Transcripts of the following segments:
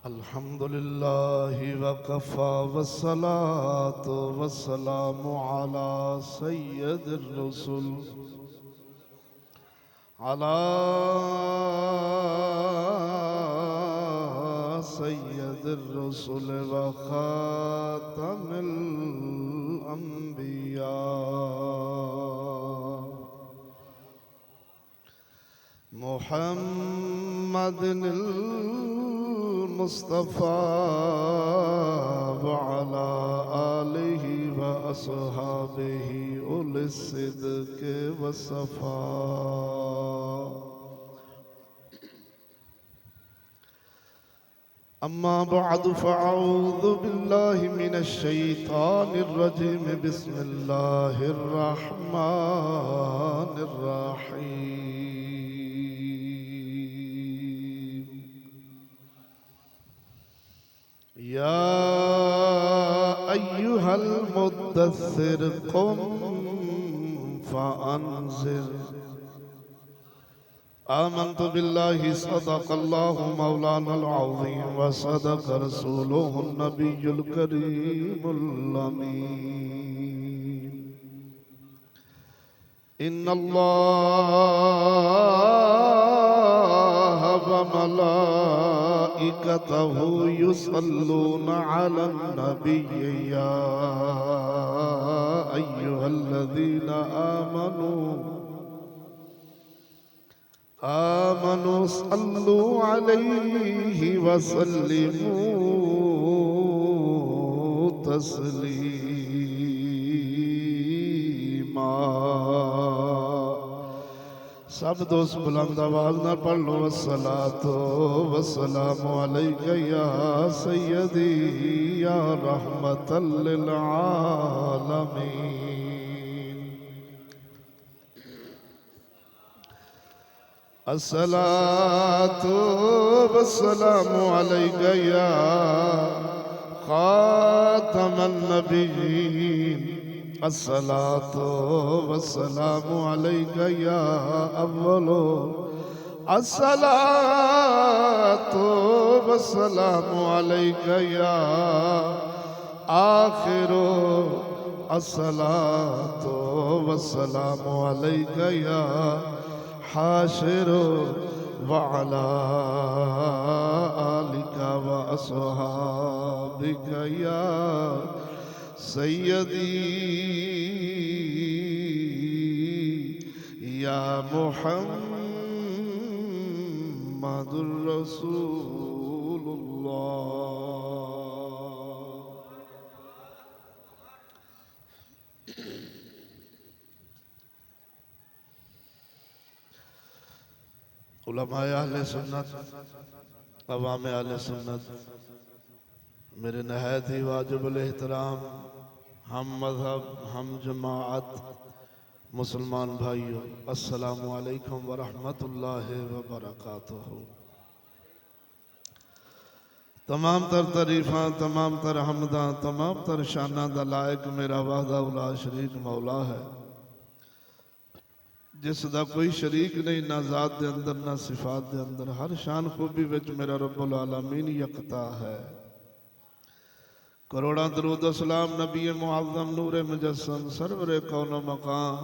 अल्हम्दुलिल्लाह वकफ़ा वस्सलातु वस्सलामु अला सय्यदिर रसूल अला सय्यदिर रसूल व खातमिल अंबिया मुहम्मदिल मुस्तफ़ा व अला आलिहि व अस्हाबिहि उल सिद्क़ व सफ़ा। अम्मा बअद फ़अऊज़ु बिल्लाहि मिनश शैतानिर रजीम बिस्मिल्लाहिर रहमानिर रहीम। या अय्युहल मुद्दस्सिर क़ुम फ़अन्ज़िर। आमन्तु बिल्लाहि सदक़ल्लाहु मौलानल अज़ीम व सदक़ रसूलुहुन नबियुल करीमुल अमीन। इन्नल्लाह व मलाइकतहु युसल्लूना अलन नबिय्य या अय्युहल्लज़ीना आमनू सल्लु अलैहि वसल्लिमू तस्लीमा। सब दोस्त बुलंद आवाज न पढ़ लो। अस्सलातु वस्सलामु अलैका या सय्यदी या रहमतल लिल आलमीन। अस्सलातु वस्सलामु अलैका या खातमन नबिय्यीन। अस्सलातु वस्सलामु अलैका या अव्वलो। अस्सलातु वस्सलामु अलैका या आखिरो। अस्सलातु वस्सलामु अलैका या हाशिरो व अला आलिका व अस्हाबिका या सय्यदी या मुहम्मदुर रसूलुल्लाह। उलमाए अहले सुन्नत, अवाम अहले सुन्नत, मेरे नहायत ही वाजिबुल एहतराम हम मज़हब हम जमाअत मुसलमान भाइयों, अस्सलामु अलैकुम व रहमतुल्लाहि व बरकातुहू। तमाम तर तारीफ़ां, तमाम तर हमदां, तमाम तर शाना दा लायक मेरा वाहदा उला शरीक मौला है, जिसदा कोई शरीक नहीं, ना ज़ात दे अंदर ना सिफात दे अंदर। हर शान खूबी विच मेरा रब्बुल आलमीन यकता है। करोड़ा दरूद सलाम नबी मुअज़्ज़म नूरे मुजस्सम सरवरे कौनो मकाम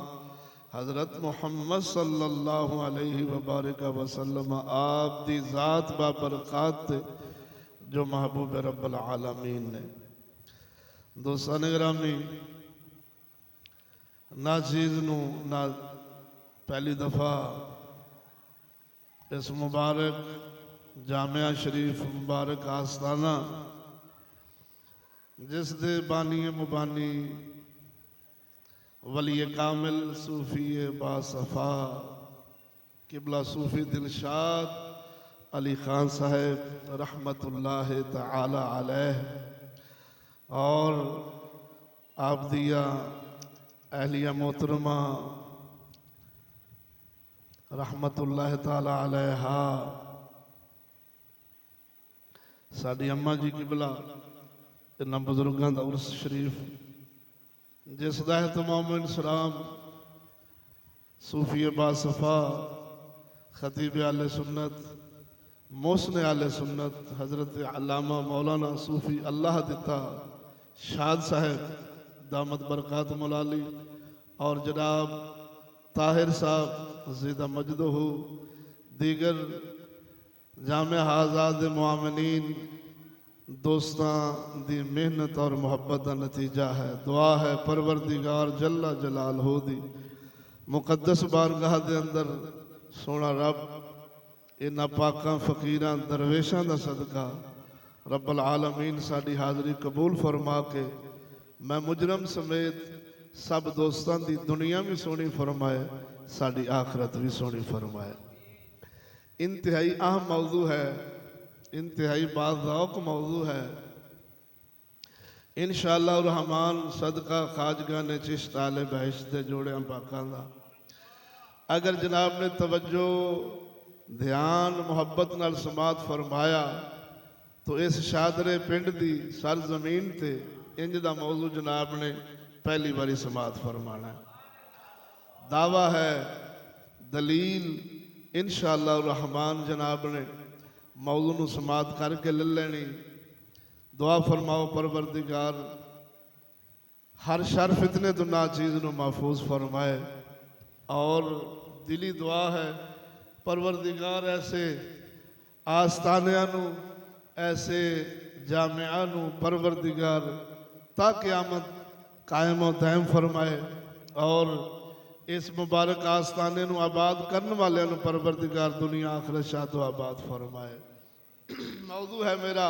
हज़रत मुहम्मद सल्लल्लाहु अलैहि व बारिक वसल्लम आप दी ज़ात बाबरकात जो महबूब रब्बुल आलमीन ने। दोस्तान गिरामी, नाज़ीज़ नू ना पहली दफ़ा इस मुबारक जामिया शरीफ मुबारक आस्ताना जिस दे बानी मुबानी वली कामिल सूफी बासफ़ा किबला सूफी दिलशाद अली खान साहब रहमतुल्लाह तआला अलैह और आप दिया अहलिया मोहतरमा रहमतुल्लाह ताला अलैहा, साडी अम्मा जी किबला इन्हां बुजुर्गों का उर्स शरीफ जिसदा एहतमाम इंसराम सूफी बासफ़ा खतीब आले सुन्नत मोहसिन आले सुन्नत हज़रत अल्लामा मौलाना सूफ़ी अल्लाह दिता शाद साहब दामद बरक़ात मौलाली और जनाब ताहिर साहब ज़िदा मजदो हो, दीगर जामिया आज़ाद मुआमिनीन दोस्तां दी मेहनत और मुहब्बत का नतीजा है। दुआ है परवरदिगार जल्ला जलाल हो दी मुकद्दस बारगाह दे अंदर सोना रब इन्हां पाकां फ़कीरां दरवेशां दा सदका रब्बल आलमीन साडी हाज़री कबूल फरमा के मैं मुजरम समेत सब दोस्तां दी दुनिया भी सोहनी फरमाए, साडी आखरत भी सोहनी फरमाए। इंतहाई अहम मौजू है, इंतहाई बाज़ौक़ मौजू है। इंशाअल्लाह रहमान सदका खाजगा ने चिश्त आले बहिश्त दे जोड़ियां पाकां दा अगर जनाब ने तवज्जो ध्यान मुहब्बत नाल समात फरमाया तो इस शादरे पिंड दी सर जमीन ते इंज दा मौजू जनाब ने पहली बारी समात फरमाना। दावा है दलील इंशाअल्लाह रहमान जनाब ने मौजू नूं समात करके ले लेनी। दुआ फरमाओ परवरदिगार हर शर फितने तो ना चीज़ नूं महफूज फरमाए और दिली दुआ है परवरदिगार ऐसे आस्तानियां नूं ऐसे जामिया नूं परवरदिगार ता क़यामत कायम व दायम फरमाए और इस मुबारक आस्ताने नूं आबाद करने वाले नूं परवरदिगार दुनिया आखिरत शादो आबाद फरमाए। मौजू है मेरा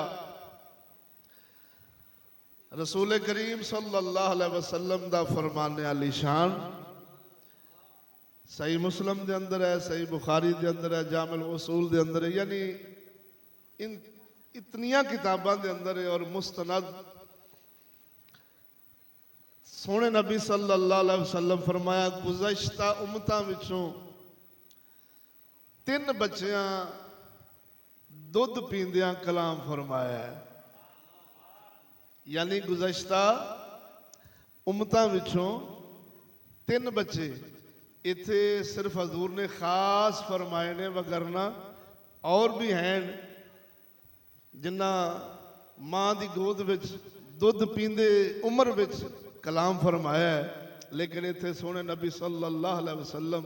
रसूल करीम सल्लल्लाहु अलैहि वसल्लम दा फरमाने आली शान। सही मुस्लिम दे अंदर है, सही बुखारी दे अंदर है, जामिल उसूल दे अंदर है, यानी इन इतनियां किताबां दे अंदर है और मुस्तनद सोने नबी सल्लल्लाहु अलैहि वसल्लम फरमाया गुज़श्ता उम्मतां विचों 3 बच्चियां दुध पींदियां कलाम फरमाया है। यानी गुज़श्ता उम्मतां विचों 3 बच्चे इत्थे सिर्फ हजूर ने खास फरमाए ने, वगरना और भी हैं जिन्ना माँ की गोद विच दुध पींदे उम्र विच कलाम फरमाया है, लेकिन इत्थे सोने नबी सल्लल्लाहु अलैहि वसल्लम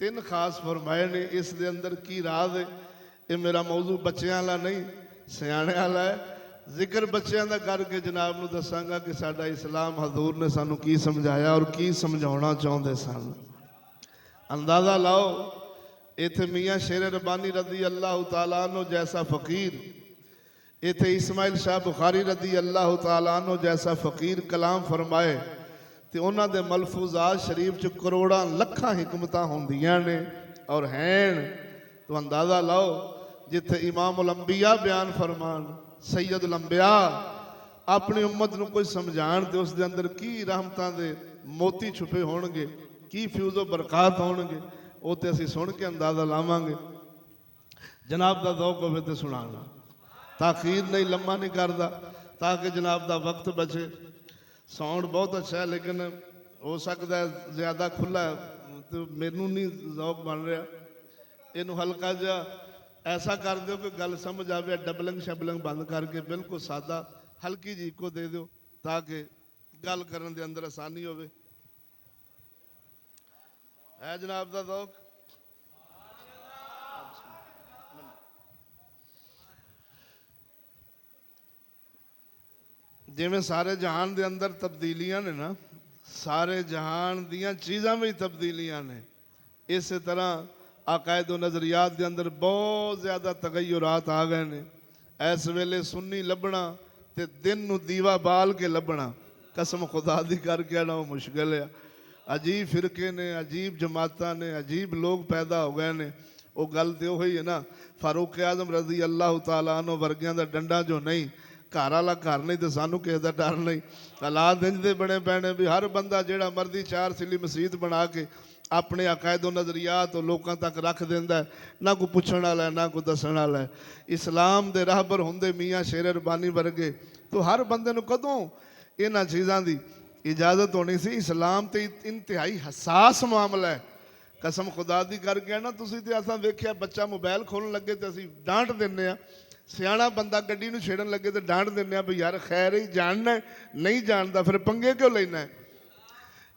3 खास फरमाए ने। इस दे अंदर की राज है, ये मेरा मौजू बच्चों वाला नहीं सियाणे वाला है। जिक्र बच्चों का करके जनाब नूं दसांगा कि साडा इस्लाम हजूर ने सानू की समझाया और की समझाउणा चाहुंदे सन। अंदाज़ा लाओ इत्थे मियाँ शेर रब्बानी रदी अल्लाह तआला अन्हु जैसा फ़कीर, इत्थे इस्माइल शाह बुखारी रदी अल्लाह तआला अन्हु जैसा फ़कीर कलाम फरमाए तो उन्हां दे मलफूजात शरीफ च करोड़ां लखां हिकमतां होंदियां ने और हैं। तो अंदाज़ा लाओ जिथे इमामुल अंबिया बयान फरमान सैयदुल अंबिया अपनी उम्मत नूं कोई समझाण ते उस दे अंदर की रहमतां दे मोती छुपे होणगे, की फ्यूज़ो बरक़ात होणगे, वो तो असीं सुन के अंदाज़ा लावांगे। जनाब दा ज़ौक़ होवे ते सुणाना, ताखीर नहीं लम्मा नहीं करदा ताकि जनाब दा वक्त बचे। साउंड बहुत अच्छा है लेकिन हो सकता है ज़्यादा खुला है तो मैनू नहीं ज़ौक़ बन रहा। इनू हल्का जा ऐसा कर दो कि गल समझ आवे, डबलिंग शबलिंग बंद करके बिल्कुल सादा हल्की जी को दे दो ताकि गल करन दे अंदर आसानी होवे। है जनाब दा ज़ौक़? जिमें सारे जहान दे अंदर तब्दीलियां ने ना, सारे जहान दियां चीज़ां में तब्दीलियां ने, इस तरह अकायद व नज़रियात के अंदर बहुत ज़्यादा तगय्युरात आ गए ने। इस वेले सुन्नी लभना ते दिन नूं दीवा बाल के लभना कसम खुदा दी करके ना वो मुश्किल है। अजीब फिरके ने, अजीब जमातां ने, अजीब लोग पैदा हो गए ने। वो गल तो वही है ना, फारूक आजम रजी अल्लाह तआला अन्हु वर्गियां दा डंडा जो नहीं, घर वाला घर नहीं तो सानू किसी का डर नहीं। हालात इंजदे बने पैने भी हर बंदा जेड़ा मर्जी 4 सिली मसीत बना के अपने अकायद नज़रियात लोगों तक रख देंदा है, ना कोई पुछण वाला है ना कोई दसण वाला है। इस्लाम दे राहबर होंदे मियाँ शेर रब्बानी वर्गे तो हर बंदे नूं कदों इन्हां चीज़ां दी इजाज़त होनी सी। इस्लाम ते इंतहाई हसास मामला है, कसम खुदा दी करके ना तुसीं ते असां वेख्या बच्चा मोबाइल खोलण लगे तो असीं डांट दिंदे आ, सियाणा बंदा गड्डी नूं छेड़न लगे तो डांट दिंदे आ भी यार खैर ही जानना है, नहीं जानता फिर पंगे क्यों लेना है।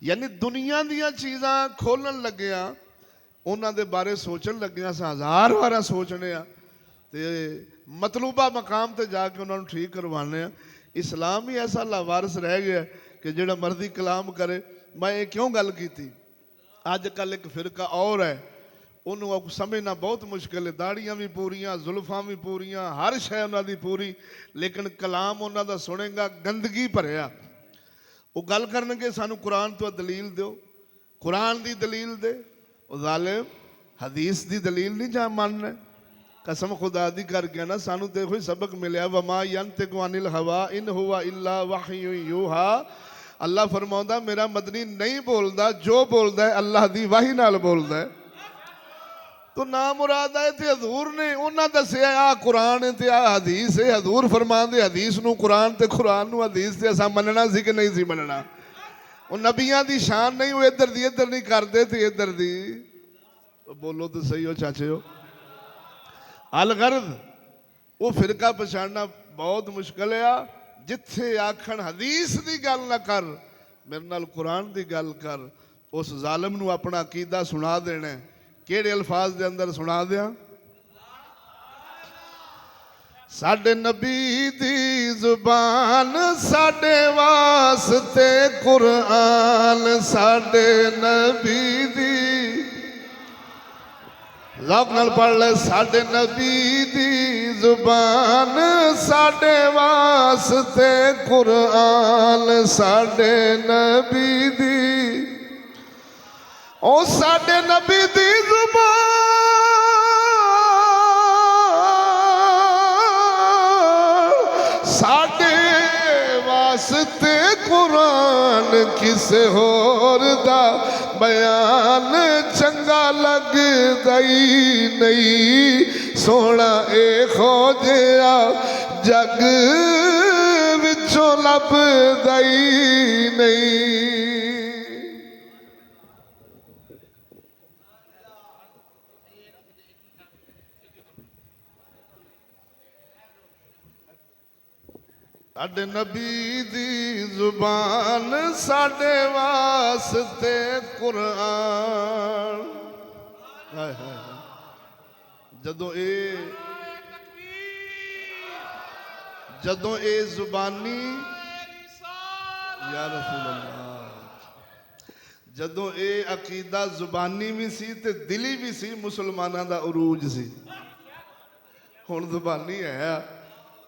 यानी दुनिया दीयां चीज़ां खोलण लगे आ, उन्हां दे बारे सोचण लगे आ, असां हज़ार वारा सोचने आ ते मतलूबा मकाम ते जाके उन्होंने ठीक करवाने आ। इस्लाम ही ऐसा लावारस रह गया कि जिहड़ा मर्जी कलाम करे। मैं ये क्यों गल की, अजकल एक फिरका और है, उन्होंने समझना बहुत मुश्किल है। दाड़ियाँ भी पूरियाँ, जुल्फां भी पूरियाँ, हर शय उन्होंने पूरी, लेकिन कलाम उन्होंने सुनेगा गंदगी भरिया। वो गल करनगे सानू कुरान तो दलील दो, कुरान की दलील दे, जालिम हदीस की दलील नहीं जा मानना। कसम खुदा दी कर गया ना, सानू तो कोई सबक मिले, वमा यंतिकु अनिल हवा इन हुवा इल्ला वहयु यूहा। अल्लाह फरमाउंदा मेरा मदनी नहीं बोलता, जो बोलता है अल्लाह दी वाही नाल बोलता है। तो ना मुराद है ते हजूर ने उन्हें दसिया आ कुरान है ते आ हदीस है। हजूर फरमांदे हदीस नू कुरान ते कुरान नू हदीस ते असां मनना सी कि नहीं सी मनना। वो नबियां दी शान नहीं, वो इधर नहीं करते थे इधर दी। बोलो तो सही हो चाचे हो। अलगर्द वो फिरका पछाड़ना बहुत मुश्किल है। जिथे आखण हदीस की गल ना कर, मेरे नाल कुरान की गल कर, उस जालिम नू अपना अकीदा सुना देना। केड़े अल्फाज दे अंदर सुना दिया? साडे नबी दी जुबान साडे वास्ते कुरान, साडे नबी दी लौक नाल पढ़ ले। साडे नबी दी जुबान साडे वास्ते कुरान, साडे नबी दी ओ साडे नबी दी जुबान साडे वास्ते कुरान, किसे होर दा बयान चंगा लगदा ही नहीं। सोना ए खोजिया जग विचों लभदा ही नहीं। साडे नबी दी जुबान साडे वास्ते कुरान। हाय हाय जदों ए जुबानी या रसूल अल्लाह, जदों ए अकीदा जुबानी भी सी ते दिली भी सी, मुसलमाना दा उरूज सी। हुण जुबानी है,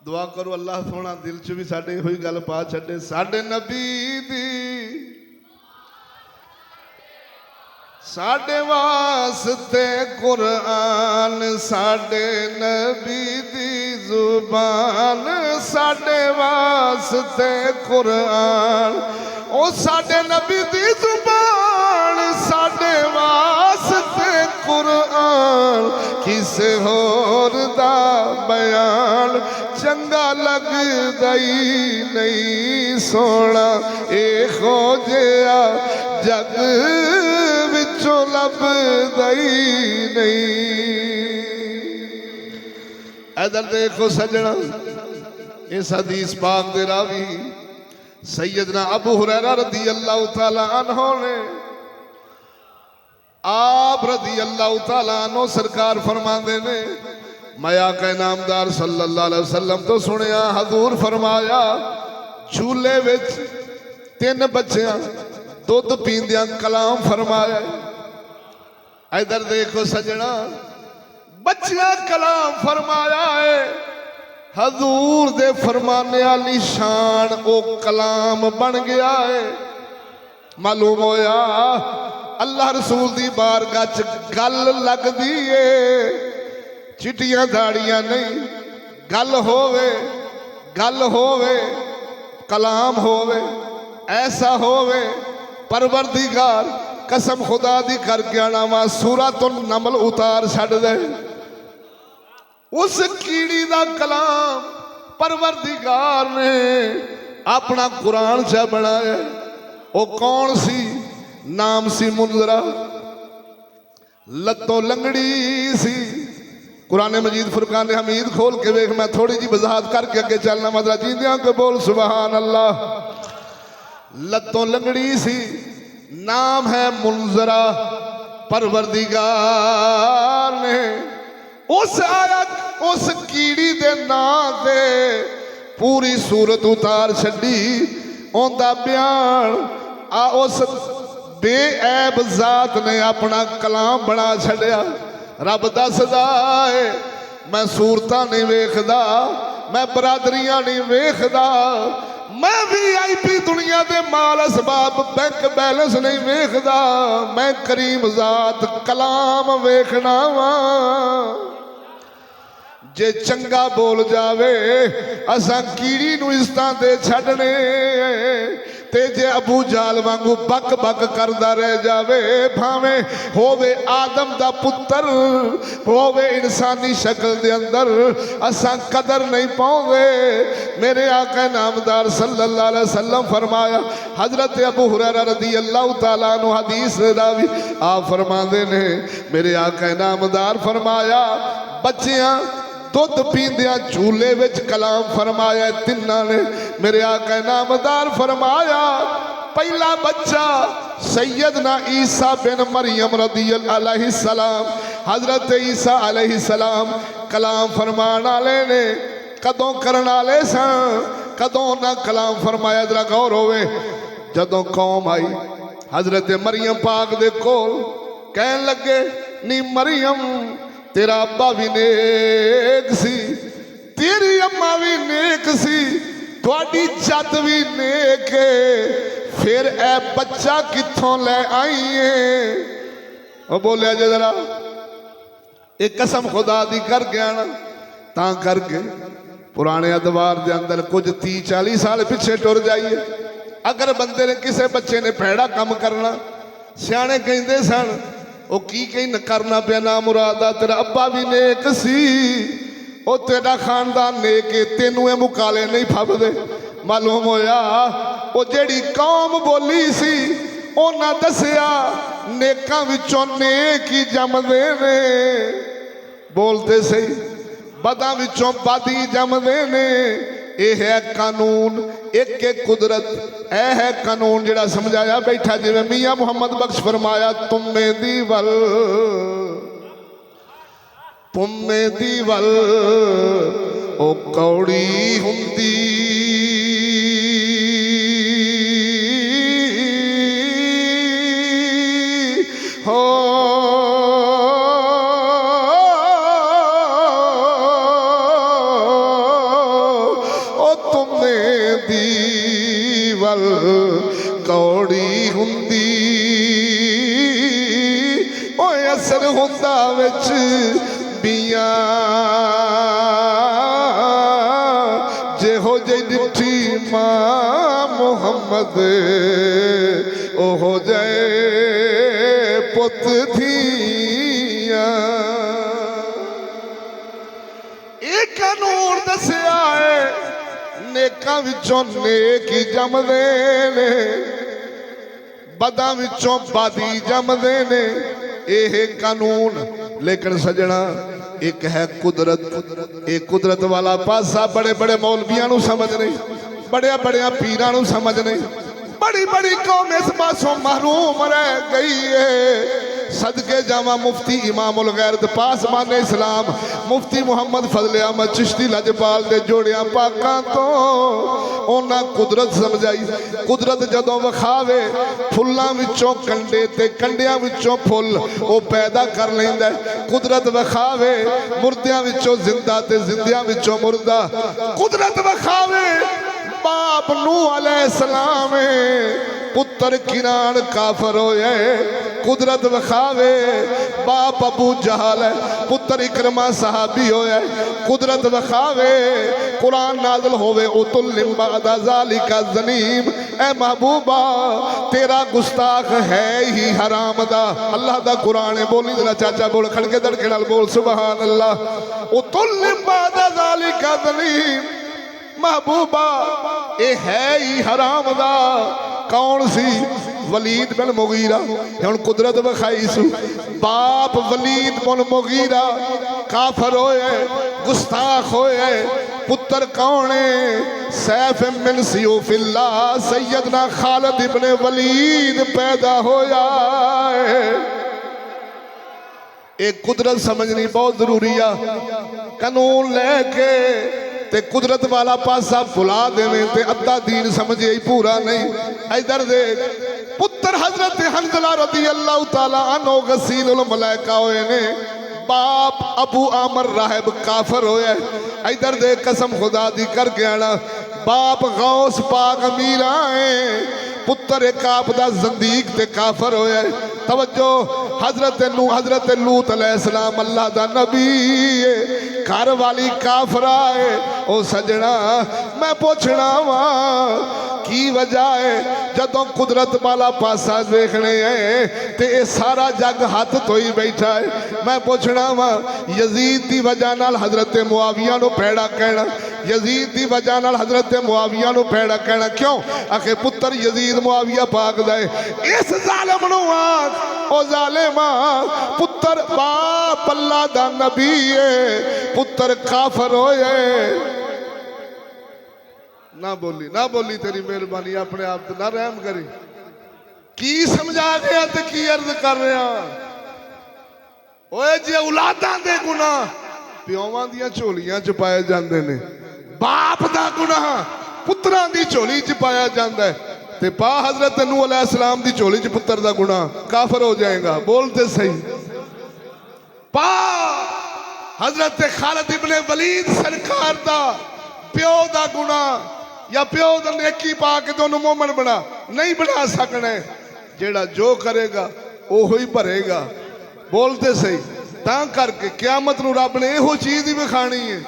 दुआ करो अल्लाह सोना दिल च भी साडे होई गल पा छड्डे। साडे नबी दी साडे वास्ते कुरान, साडे नबी दी जुबान साडे वास्ते कुरान। ओ साडे नबी दी जुबान साडे वास्ते कुरान, किसे होर दा बयान चंगा लगदा ही नहीं। सोना ए खोजिया जग विचों लभदा ही नहीं। इधर देखो सजना, इस हदीस पाक दे रावी सैयदना अबू हुरैरा रदी अल्लाह तआला अन्हु ने, आप रदी अल्लाह तआला अन्हु सरकार फरमांदे ने, मैं आका नामदार सल्लल्लाहु अलैहि वसल्लम तो सुनिया हजूर फरमाया, चूल्हे विच 3 बच्चियां दुध पींदियां कलाम फरमाया। इधर देखो सजना, बच्चियां कलाम फरमाया है। हजूर दे फरमाने वाली शान वो कलाम बन गया है। मालूम होया अल्लाह रसूल दी बारगाह च गल लगदी है, चिट्टियां दाड़ियां नहीं। गल होवे कलाम होवे, ऐसा होवे परवरदिगार कसम खुदा दी करके आना वा सूरतुन नमल उतार छड़ दे। उस कीड़ी दा कलाम परवरदिगार ने अपना कुरान च बनाया। वो कौन सी? नाम सी मुनजरा। लत्तों लंगड़ी सी। कुरान मजीद फुरकान हमीद खोल के वेख, मैं थोड़ी जी वजाहत करके अगे चलना, मतलब जींदियां के बोल सुभान अल्लाह। लत्तों लंगड़ी सी, नाम है मुनजरा, परवरदिगार ने उस आयत उस कीड़ी दे नाम से पूरी सूरत उतार छड़ी। उनका बयान आ उस बेऐब जात ने अपना कलाम बना छड़िया। रब दसदा है मैं सूरतां नहीं वेखदा, मैं बरादरियां नहीं वेखदा, मैं VIP दुनिया दे माल असबाब बैंक बैलेंस नहीं वेखदा, मैं करीम जात कलाम वेखना वा। जे चंगा बोल जावे असां कीड़ी नूं इज्जतां दे छड्डने, ते जे अबू जाल वांगू बक बक करदा रह जावे, भावें होवे आदम दा पुत्र, होवे इंसानी शक्ल दे अंदर, असां कदर नहीं पाउंदे। मेरे आका नामदार सल्लल्लाहु अलैहि वसल्लम फरमाया, हजरत अबू हुरैरा रज़ी अल्लाह तआला अन्हु हदीस रावी आप फरमांदे ने, मेरे आका नामदार फरमाया बच्चियां दुध पींदिया झूले विच कलाम फरमाया तिन्हां ने। मेरे आका नामदार फरमाया पहला बच्चा सैयदना ईसा बिन मरियम रज़ियल्लाहु अलैहि सलाम, हजरत ईसा अलैहि सलाम कलाम फरमान वाले ने। कदों करन वाले सन, कदों ना कलाम फरमाया। जरा गौर होवे, जदों कौम आई हजरत मरियम पाक दे कोल, कहन लगे नी मरियम तेरा अब्बा भी नेक सी, तेरी अम्मा भी नेक सी, थोड़ी जद भी नेक है, फिर ए बच्चा कित्थों ले आई है? वो बोलिया जे जरा एक कसम खुदा दी कर गया ना, तां करके पुराने अदवार दे अंदर कुछ 30-40 साल पिछे टुर जाइए, अगर बंदे ने किसी बच्चे ने भैड़ा काम करना, सियाने कहते सन वो की कहीं करना पिया ना मुरादा, तेरा अब्बा भी नेक सी, वो तेरा खानदान नेक है, तेनू ये मुकाले नहीं फबदे। मालूम होया वो जेड़ी कौम बोली सी उन्हां दसिया नेकां विचों नेक ही जमदे ने, बोलते सही बदां विचों बद ही जमदे ने। यह है कानून, एक एक कुदरत, ए है कानून जिहड़ा समझाया बैठा। जिवें मियां मुहम्मद बख्श फरमाया तुमे दी वल ओ कौड़ी हुंदी, हो कौड़ी हुंदी, ओए असर हुंदा विच बिया, जेहो जे डिठी मां मुहम्मद ओहो जाए पुत थिया। ये कानून दसिया है नेकां विचों नेक ही जमदे ने, बदां विचों बद ही जमदे ने, यह कानून। लेकिन सजना एक है कुदरत, एक कुदरत वाला पासा बड़े बड़े मौलवियां नूं समझ नहीं, बड़े बड़े पीरां नूं समझ नहीं, बड़ी बड़ी कौम इस पासों महरूम रह गई है। सदके जावा मुफ्ती इमामुल गैरत पासमान इस्लाम मुफ्ती मुहम्मद फजले अहमद चिश्ती लजपाल दे जोड़ियां पाकां तो उन्हां कुदरत समझाई। कुदरत जदों विखावे फुल्लां विचों कंडे ते कंडियां विचों फुल वो पैदा कर लैंदा है। कुदरत विखावे मुर्दियां विचों जिंदा ते जिंदियां विचों मुर्दा। कुदरत विखावे बाप नूह अलैहिस्सलाम पुत्र किरान काफर होए। कुदरत विखावे बाप अबू जहल है, पुत्र इकरमा सहाबी होए। कुदरत विखावे कुरान नाज़िल होवे उतुल्लिम बअदा ज़ालिका ज़नीम। ए महबूबा तेरा गुस्ताख है ही हराम दा। अल्लाह दा कुरान है, बोली जरा चाचा बोल खड़के दड़के नाल बोल सुभान अल्लाह। उतुल्लिम बअदा ज़ालिका ज़नीम महबूबा ये है ही हराम दा। कौन सी वलीद बिन मुगीरा हुण कुदरत विखाई सू बाप वलीद बिन मुगीरा काफर होए गुस्ताख होए पुत्र कौन है सैफ मिन सियूफिल्लाह सैयदना खालिद इब्ने वलीद पैदा होया है। एक कुदरत समझनी बहुत जरूरी आ कानून लैके ते कुदरत वाला पासा भुला देवे ते अद्धा दीन समझे ही पूरा नहीं। इधर देख पुत्र हजरत हंजला रदी अल्लाह ताला अन्हु गसीलुल मलाइका होए ने बाप अबू आमर राहिब काफर होया। इधर देख कसम खुदा दी कर गया बाप गौस पाक अमीर आए पुत्र एक आपदा जंदीक ते काफर होया। तवज्जो हजरत लूत अलैहिस्सलाम अल्लाह दा नबी घर वाली काफरा है ओ सजना मैं पूछना वा की वजह है जदों कुदरत वाला पासा देखने है ते ये सारा जग हाथ तो ही बैठा है। मैं पूछना वा यजीद की वजह नाल हजरत मुआविया नू पैड़ा कहना यजीद की वजह नाल हजरत मुआविया नू पैड़ा कहना क्यों आखे पुत्र यजीद मुआविया पाक दा इस जालिम नू आख ओ जालिमा पुत्र बाप अल्लाह दा नबी है पुत्र काफर होए। ना बोली तेरी मेहरबानी अपने आप तो ना रहम करी की समझा गया ते की अर्ज कर रहा ओए जे औलादां दे गुनाह प्योवां दियां झोलियां च पाए जांदे ने बाप दा गुनाह पुत्रां दी झोली च पाया जांदा है ते पा हजरत नूह अलैहिस्सलाम दी झोली च पुत्र दा गुनाह काफर हो जाएगा। बोलते सही पा हजरत खालिद इब्ने वलीद सरकार दा प्यो दा गुनाह या प्यो दा नेकी पा के दोनों मोमन बना नहीं बना सकना जेड़ा जो करेगा ओहो ही भरेगा। बोलते सही तां करके क्यामत नूं रब ने इहो चीज ही विखानी है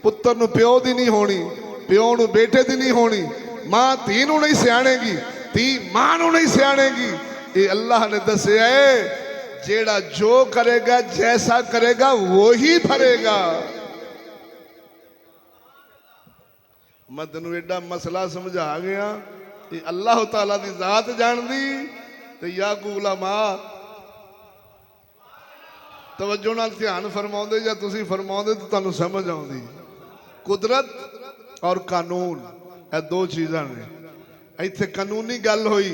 पुत्र नूं प्यो दी नहीं होनी प्यो नूं बेटे दी नहीं होनी मां धी नूं नहीं सियाणेगी धी मां नूं नहीं सियाणेगी। ये अल्लाह ने दस्या है जेड़ा जो करेगा जैसा करेगा वो ही भरेगा। मैं तेनू एडा मसला समझा गया ये अल्लाह ताला दी जात जानदी ते या गुलामा तवज्जो नाल ध्यान फरमाउंदे या तुसी फरमाउंदे तो तुहानू समझ आउंदी। कुदरत और कानून ये दो चीज़ां ने इत्थे कानूनी गल होई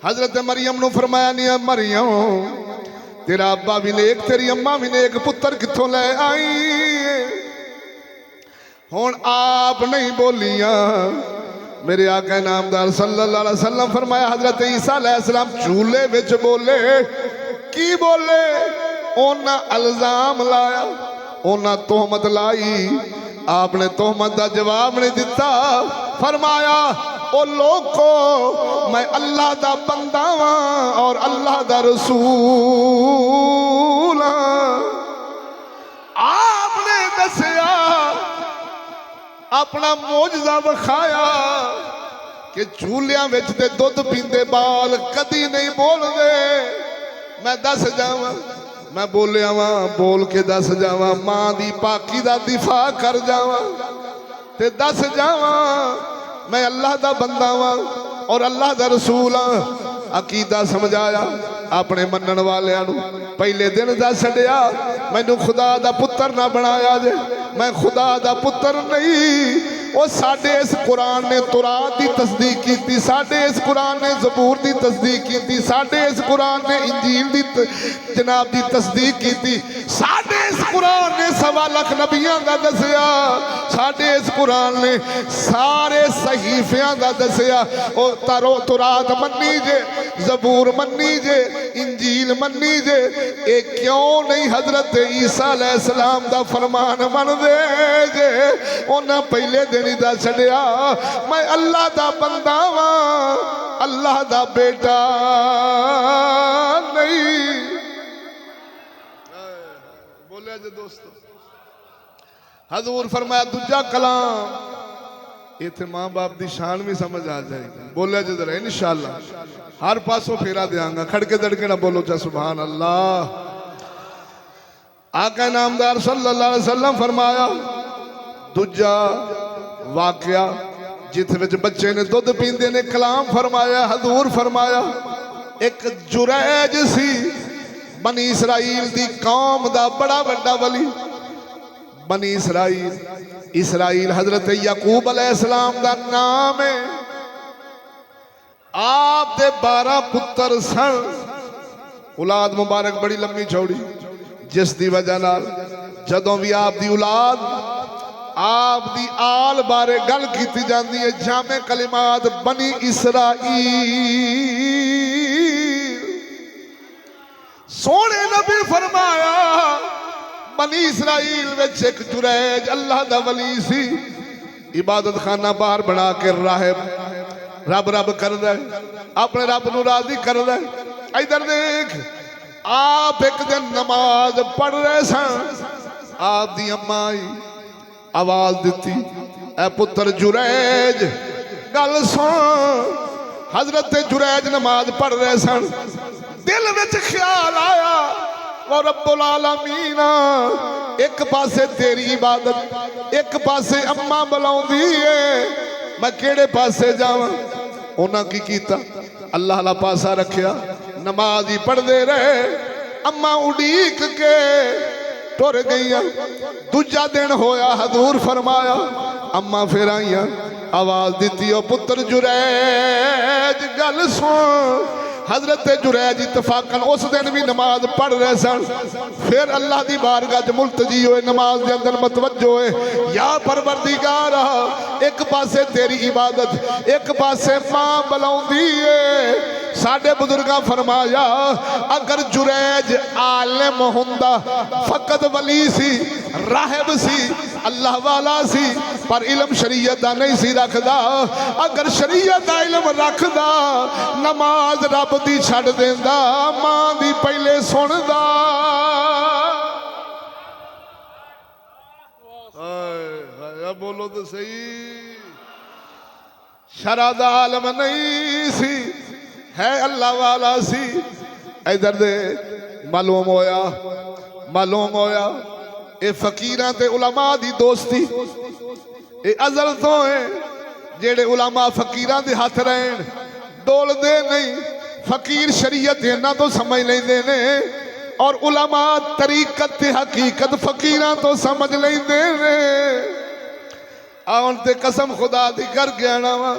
हजरत मरियम नू फरमाया नहीं मरियम तेरा अब्बा भी नेक तेरी अम्मा भी नेक पुत्र कित्थों लै आई हुण आप नहीं बोलियां मेरे आका नामदार सल्लल्लाहु अलैहि वसल्लम फरमाया हजरत ईसा अलैहिस्सलाम चूल्हे विच बोले की बोले उन्हां इल्जाम लाया उन्हां तोहमत लाई आपने तोहमत का जवाब नहीं दिता फरमाया ओ लोगो मैं अल्लाह दा बंदा वां और अल्लाह दा रसूल आपने दसिया अपना मौजजा विखाया कि चूल्हियां विच ते दुध पींदे बाल कदी नहीं बोलते मैं दस जावा मैं बोलिया वा बोल के दस जावा मां दी पाकी दा दिफा कर जावा ते दस जावा मैं अल्लाह दा बंदा वां और अल्लाह दा रसूल हाँ। अकीदा समझाया अपने मनन वालियां नू पहले दिन दस छड़िया मैनू खुदा दा पुत्र ना बनाया जे मैं खुदा दा पुत्र नहीं। वो साडे इस कुरान ने तुरात की तस्दीक की साडे इस कुरान ने जबूर की तस्दीक की साडे इस कुरान ने इंजील की जनाब की तस्दीक की साडे इस कुरान ने 1.25 लाख नबियां का दसिया साडे इस कुरान ने सारे सहीफियां का दसिया। तुरात मन्नी जे जबूर मन्नी जे इंजील मन्नी जे ये क्यों नहीं हजरत ईसा अलैहिस्सलाम दा फरमान मनदे जे उन्हां पहले दिन ही दस छड़िया मैं अल्लाह दा बंदा वां अल्लाह दा बेटा नहीं। बोलिया जे दोस्तों हजूर फरमाया दूजा कलाम इत्थे मां बाप की शान भी समझ आ जाएगी। बोलिया जे जरा इंशाअल्लाह हर पासों फेरा देंगा खड़के दड़के ना बोलो चा सुभान अल्लाह। आका नामदार सल्लल्लाहु अलैहि वसल्लम फरमाया दूजा वाकया जिथे विच बच्चे ने दुध पींदे ने कलाम फरमाया हजूर फरमाया एक जुरैज सी बनी इसराइल दी कौम दा बड़ा वड्डा वली बनी इसराइल हजरत याकूब अलैहिस्सलाम दा नाम है आप दे 12 पुत्र सन औलाद मुबारक बड़ी लंबी चौड़ी जिस दी वजह नाल जदों भी आप दी औलाद आप दी आल बारे गल की जाती है जामे कलिमात बनी इसराइल सोने नबी फरमाया बनी इसराइल विच एक जुरैज अल्लाह दा वली सी इबादत खाना बाहर बना के राहिब रब रब करदा अपने रब नूं राजी करदा। इधर देख आप एक दिन नमाज पढ़ रहे सन आप दी अम्मा आई आवाज दी ए पुत्र जुरैज गल सुन। हजरत जुरैज नमाज पढ़ रहे सन दिल विच ख्याल आया और रब्बुल आलमीन एक पासे तेरी इबादत एक पासे अम्मा बुलाउंदी है मैं केड़े पासे जावां। उन्हां की कीता अल्लाह ला पासा रखिया नमाज ही पढ़ते रहे अम्मा उड़ीक के टुर गईयां। दूजा दिन होया हजूर फरमाया अम्मा फिर आईयां आवाज दी ओ पुत्र जुरैज गल सुन। हजरत जुरैज इतफाकन उस दिन भी नमाज पढ़ रहे सन फिर अल्लाह की बारगाह च मुल्तजी होए नमाज के अंदर मतवज्जो होए या परवरदिगार एक पासे तेरी इबादत एक पासे मां बुलाउंदी है। साडे बुजुर्गां फरमाया अगर जुरैज आलिम हुंदा फकत वली सी राहिब सी अल्लाह वाला सी पर इलम शरीयत दा नहीं सी रखदा। अगर शरीयत दा इलम रखदा नमाज रब दी छड़ देंदा मां दी पहले सुनदा। बोलो तो सही शरा दा आलम नहीं सी है अल्लाह वाला सी। इधर दे मालूम होया ये फकीरां ते उलमा दी दोस्ती ये अजल तो है जेड़े उलमा फकीरां दे हाथ रहन डोलदे नहीं। फकीर शरीयत इन्हां तो समझ लेंदे ने और उलमा तरीकत ते हकीकत फकीरां तो समझ लेंदे ने। आउण ते कसम खुदा दी कर गया वा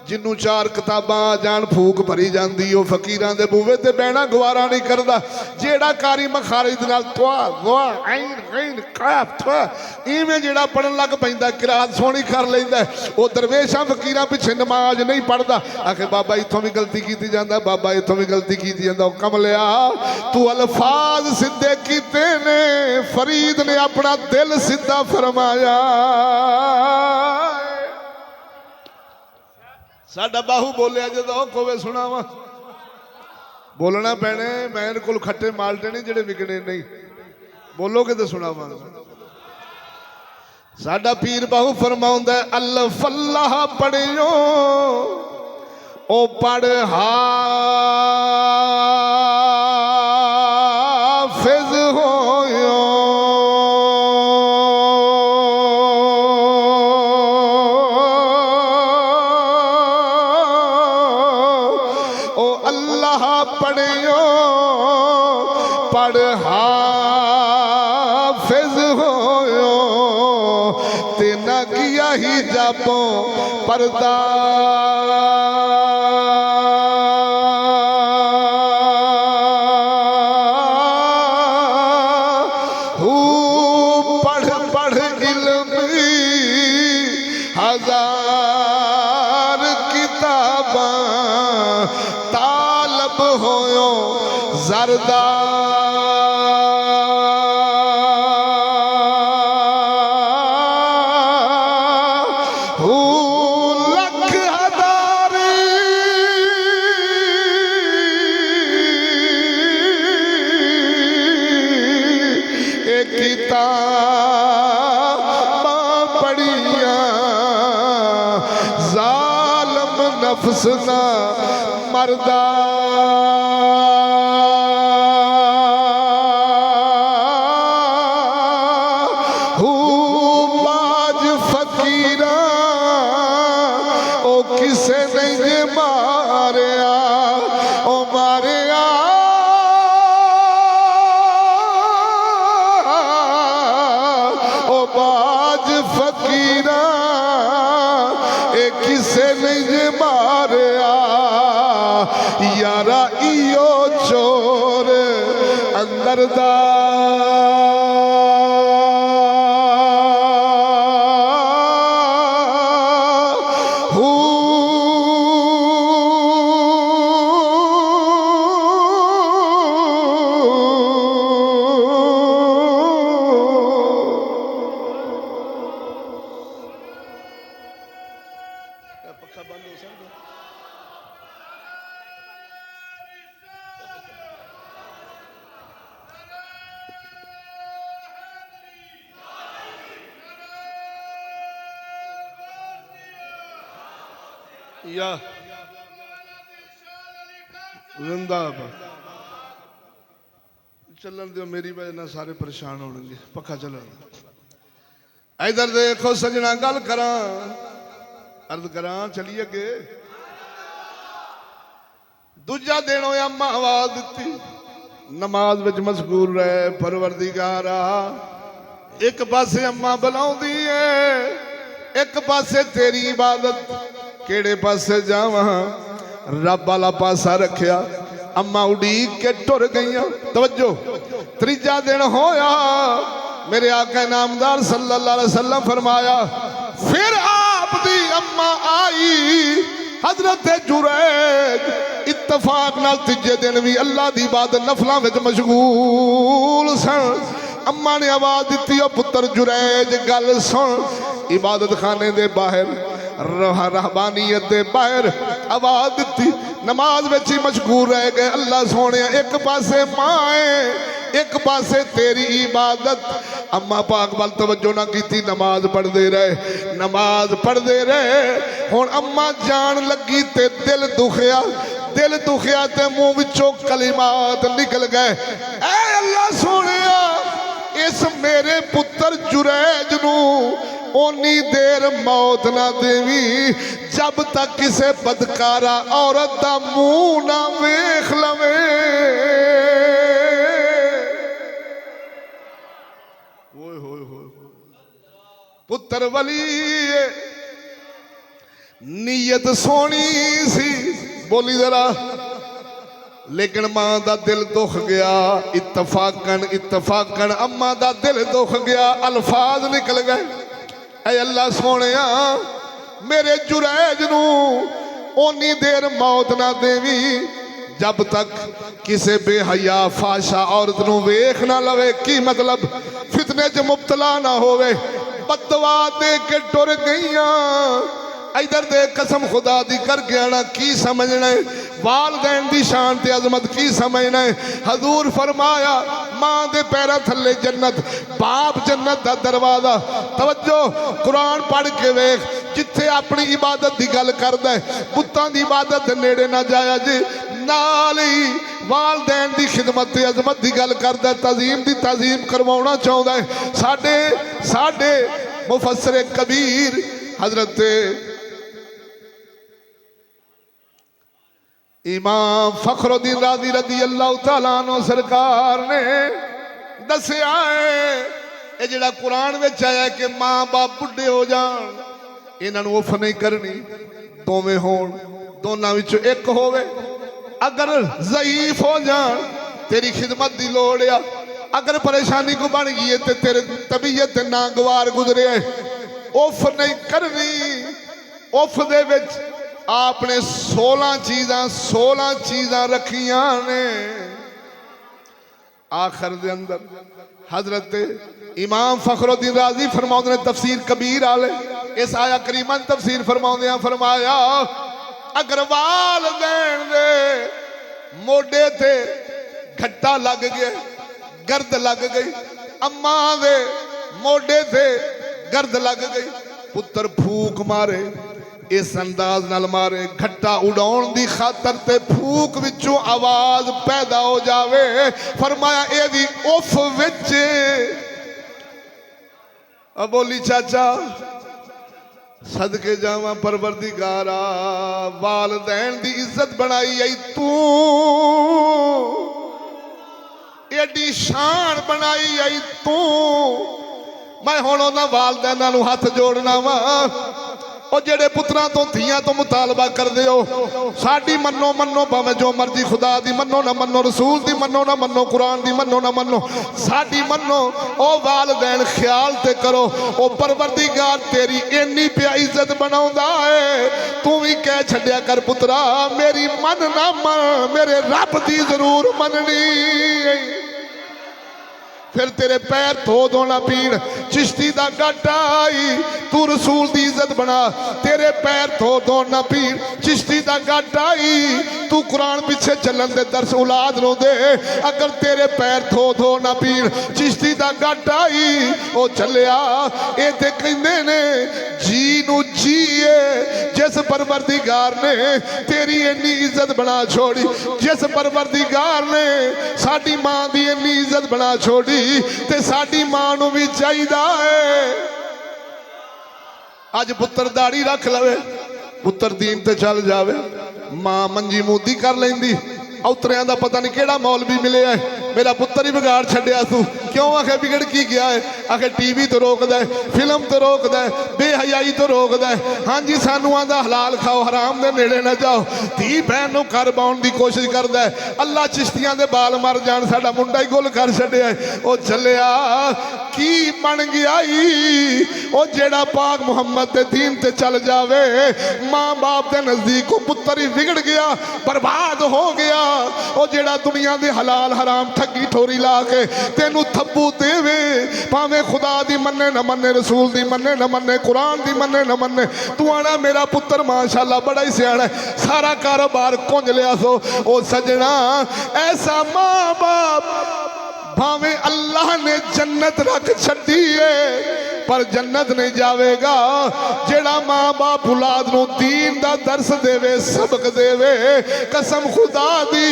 जिन्नू 4 किताबां आ जान फूक भरी जाती वो फकीरां दे बूहे ते बहना गवारा नहीं करता। जेड़ा कारी मखारिज नाल त्वा वा ऐन गैन काफ त्वा इवें जेड़ा पढ़न लग पैंदा किरात सोहनी कर लैंदा वो दरवेशां फकीरां पिछे नमाज नहीं पढ़दा। आखे बाबा इत्थों भी गलती कीती जांदा बाबा इत्थों भी गलती कीती जांदा। कमलिया तू अल्फाज सिद्धे कीते ने फरीद ने अपना दिल सीधा फरमाया। साडा बाहू बोलिया जो कोवे सुनावा बोलना पैने मैं कोल खट्टे माल्टे नहीं जेड़े विकने नहीं बोलोगे तो सुनावा। साडा पीर बाहू फरमाउंदा अल्लाह फल्लाह पढ़ियो ओ पढ़ हाफिज होयो पढ़ियो पढ़ हाफिज होयो ते ना किया ही जापो पर्दा पढ़ पढ़ इल्मी हजार किताबां होयो जरदा लख हजारी एक किताबां पढ़िया जालिम नफ्स ना मरदा नहीं जे मारिया यारा इयो चोर अंदर दा पक्का बंद हो सकता या जिंदाबाद चलन दो मेरी वजह ना सारे परेशान होंगे पक्का चलन इधर देखो सजना गल करा अर्ज करा चलिए अगे दूजा दिन होया अम्मा आवाज दी नमाज विच मशगूल रहे परवरदिगारा एक पासे अम्मा बुलाउंदी है एक पासे तेरी इबादत केड़े पासे जावा रब वाला पासा रखिया अम्मा उड़ीक के टुर गई तवज्जो त्रीजा दिन होया मेरे आका नामदार सल्लल्लाहु अलैहि वसल्लम फरमाया फिर आपदी अम्मा आई हजरत जुरैज इत्तफाक नाल तीजे दिन भी अल्लाह दी इबादत नफलां विच मशगूल सन अम्मा ने आवाज दी ओ पुत्र जुरैज गल सुन इबादत खाने दे बाहर रहबानियत दे बाहर आवाज दी नमाज विच ही मशगूल रह गए अल्लाह सोने एक पासे मां है एक पासे तेरी इबादत अम्मा पाक वाल तवज्जो ना की नमाज पढ़ते रहे हुण अम्मा जान लगी ते दिल दुखिया ते मुंह विचों कलिमात निकल गए ऐ अल्लाह सोनिया इस मेरे पुत्र जुरैज नू ओनी देर मौत ना देवी जब तक किसे बदकारा औरत दा मुंह ना वेख लवे पुत्र वली नीयत सोनी सी बोली जरा लेकिन मां दा दिल दुख गया इत्तफाकन अम्मा दा दिल दुख गया अल्फाज निकल गए ऐ अल्लाह सोनिया मेरे जुरैज नू ओनी देर मौत ना देवी जब तक किसे बेहया फाशा औरत नू वेख ना लवे की मतलब फितने च मुब्तला ना होवे बदवा दे के टुर गईया इधर दे कसम खुदा दी कर गया की समझना है वालदैन दी शान ते अजमत की समझना है हजूर फरमाया मां दे पैरा थले जन्नत बाप जन्नत दा दरवाजा तवज्जो कुरान पढ़ के वेख जिथे अपनी इबादत दी गल करदा है पुत्तां दी इबादत दे नेड़े ना जाया जी नाल ही वालदैन दी खिदमत ते अजमत दी गल करदा है तज़ीम दी तज़ीम करवाउणा चाहुंदा है साडे मुफस्सिर कबीर हजरत इमाम फखरुद्दीन राज़ी रज़ी अल्लाह तआला अन्हु सरकार ने दसिया है ये जिहड़ा कुरान विच आया कि मां बाप बुढ़े हो जान इन्हां नूं उफ नहीं करनी दोवें होण दोनां विचों एक होवे अगर ज़ईफ हो जान तेरी खिदमत दी लोड़ आ अगर परेशानी को बन गई है तो तेरे तबीयत नागवार गुजरे उफ नहीं करनी उफ दे विच आपने 16 चीज़ां रखिया ने आखिर दे अंदर हजरत इमाम फखरुद्दीन राज़ी फरमाउंदे ने तफसीर कबीर आले इस आया करीमा तफसीर फरमाउंदे फरमाया अगर वालदैन दे मोडे ते घट्टा लग गया गर्द लग गई अम्मा दे मोडे ते गर्द लग गई पुत्र फूक मारे इस अंदाज नाल मारे घट्टा उड़ाउण दी खातर ते फूक विचों आवाज पैदा हो जावे फरमाया ए भी उफ विच बोली चाचा सदके जावा परवरदिगारा वालदैन दी इज्जत बनाई आई तू एडी शान बनाई आई तू मैं हुण उन्हां वालदैनां नूं हथ जोड़ना वा ओ ਉਹ ਜਿਹੜੇ ਪੁੱਤਰਾਂ ਤੋਂ ਧੀਆਂ ਤੋਂ ਮੁਤਾਲਬਾ ਕਰਦੇ ਹੋ ਸਾਡੀ ਮੰਨੋ ਮੰਨੋ ਭਾਵੇਂ ਜੋ ਮਰਜ਼ੀ ਖੁਦਾ ਦੀ ਮੰਨੋ ਨਾ ਮੰਨੋ ਰਸੂਲ ਦੀ ਮੰਨੋ ਨਾ ਮੰਨੋ ਕੁਰਾਨ ਦੀ ਮੰਨੋ ਨਾ ਮੰਨੋ ਸਾਡੀ ਮੰਨੋ ਉਹ ਵਾਲਿदैन ਖਿਆਲ ਤੇ ਕਰੋ ਉਹ ਪਰਵਰਦੀਗਾਰ ਤੇਰੀ ਇੰਨੀ ਪਿਆ ਇੱਜ਼ਤ ਬਣਾਉਂਦਾ ਏ ਤੂੰ ਵੀ ਕਹਿ ਛੱਡਿਆ ਕਰ ਪੁੱਤਰਾ ਮੇਰੀ ਮਨ ਨਾ ਮੰਨ ਮੇਰੇ ਰੱਬ ਦੀ ਜ਼ਰੂਰ ਮੰਨਣੀ फिर तेरे पैर धो धोना पीण चिश्ती दा गट आई तू रसूल दी इज्जत बना तेरे पैर धो धोना पीण चिश्ती दा गट आई तू कुरान पीछे चलन दे दर्स औलाद नो दे अगर तेरे पैर धो धोना पीण चिश्ती दा गट आई ओ चलिया ए ते कहंदे ने जी नू जीए जिस परवरदिगार ने तेरी इन्नी इज्जत बना छोड़ी जिस परवरदिगार ने साडी मां दी इन्नी इज्जत बना छोड़ी ते साडी मां नू भी चाहिदा है अज पुत्र दाढ़ी रख लवे पुत्र दीन ते चल जावे मां मंजी मूदी कर लेंदी औतरियां दा पता नहीं केड़ा मौलवी मिले है मेरा पुत्र ही बिगाड़ छड्या तू क्यों आखे बिगड़ की गया है आखे टीवी तो रोकदा है फिल्म तो रोकदा है बेहयाई तो रोकदा है हाँ जी सानू आंदा हलाल खाओ हराम दे नेड़े ना जाओ धी बहन नू घर बाउण दी कोशिश करदा है अल्लाह चिश्तियां दे बाल मर जाण साडा मुंडा ही गुल कर छड्या है ओ चलिया की बन गया ओ जेड़ा पाक मुहम्मद दे दीन ते चल जावे मां बाप दे नजदीक को पुत्र ही बिगड़ गया बर्बाद हो गया ओ जेड़ा दुनिया दे हलाल हराम ठगी ठोरी ला के तेनू थब्बू देवे भावे खुदा दी मन्ने न मन्ने रसूल दी मन्ने न मन्ने कुरान दी मन्ने न मन्ने तू आना मेरा पुत्र माशाअल्लाह बड़ा ही सियाणा है सारा कारोबार कुंज लिया सो ओ सजना ऐसा मां बाप भावे अल्लाह ने जन्नत रख छड्डी है पर जन्नत नहीं जावेगा जेड़ा मां बाप औलाद नू दीन दा दर्स देवे सबक देवे कसम खुदा दी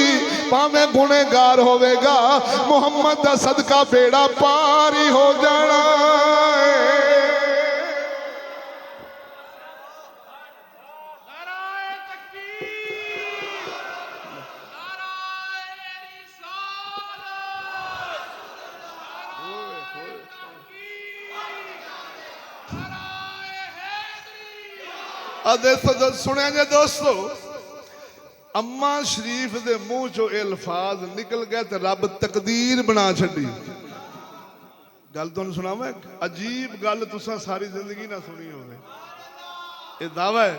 भावे गुनेगार होवेगा मुहम्मद दा सदका बेड़ा पार ही हो जाना सुनिया जे दोस्तों अम्मा शरीफ दे मुंह चो अल्फाज निकल गए तो रब तकदीर बना छड़ी गल तुहानू सुनावां अजीब गल तुसां सारी जिंदगी ना सुनी होवे ये दावा है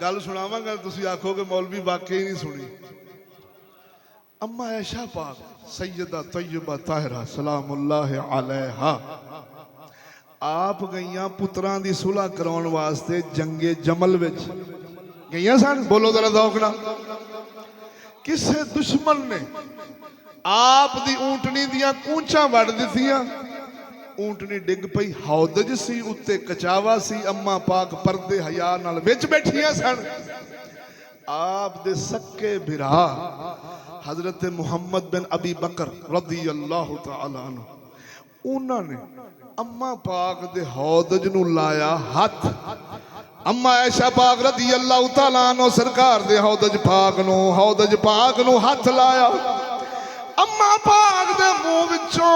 गल सुनावांगा तुसीं आखोगे मौलवी वाकई नहीं सुनी अम्मा ऐशा पाक सैयदा तैयबा ताहिरा सलामुल्लाह अलैहा आप गईयां पुत्रां दी सुलह कराउण वास्ते जंगे जमल विच गईयां सन बोलो जरा दौक नाल किसे दुश्मन ने आप दी ऊंटनी दियां कूंचां वड़ दित्तियां ऊंटनी डिग पई हौदज सी उत्ते कचावा सी अम्मा पाक पर्दे हया नाल विच बैठियां सन आप दे सक्के बिरा हजरत मुहम्मद बिन अबी बकर रदी अल्लाह तआला अन्हु उन्होंने अम्मा पाक दे हौदज नू लाया हाथ अम्मा ऐशा पाक रदी अल्लाह तआला अन्हु सरकार दे हौदज पाक नू हाथ लाया अम्मा पाक दे मुंह विचों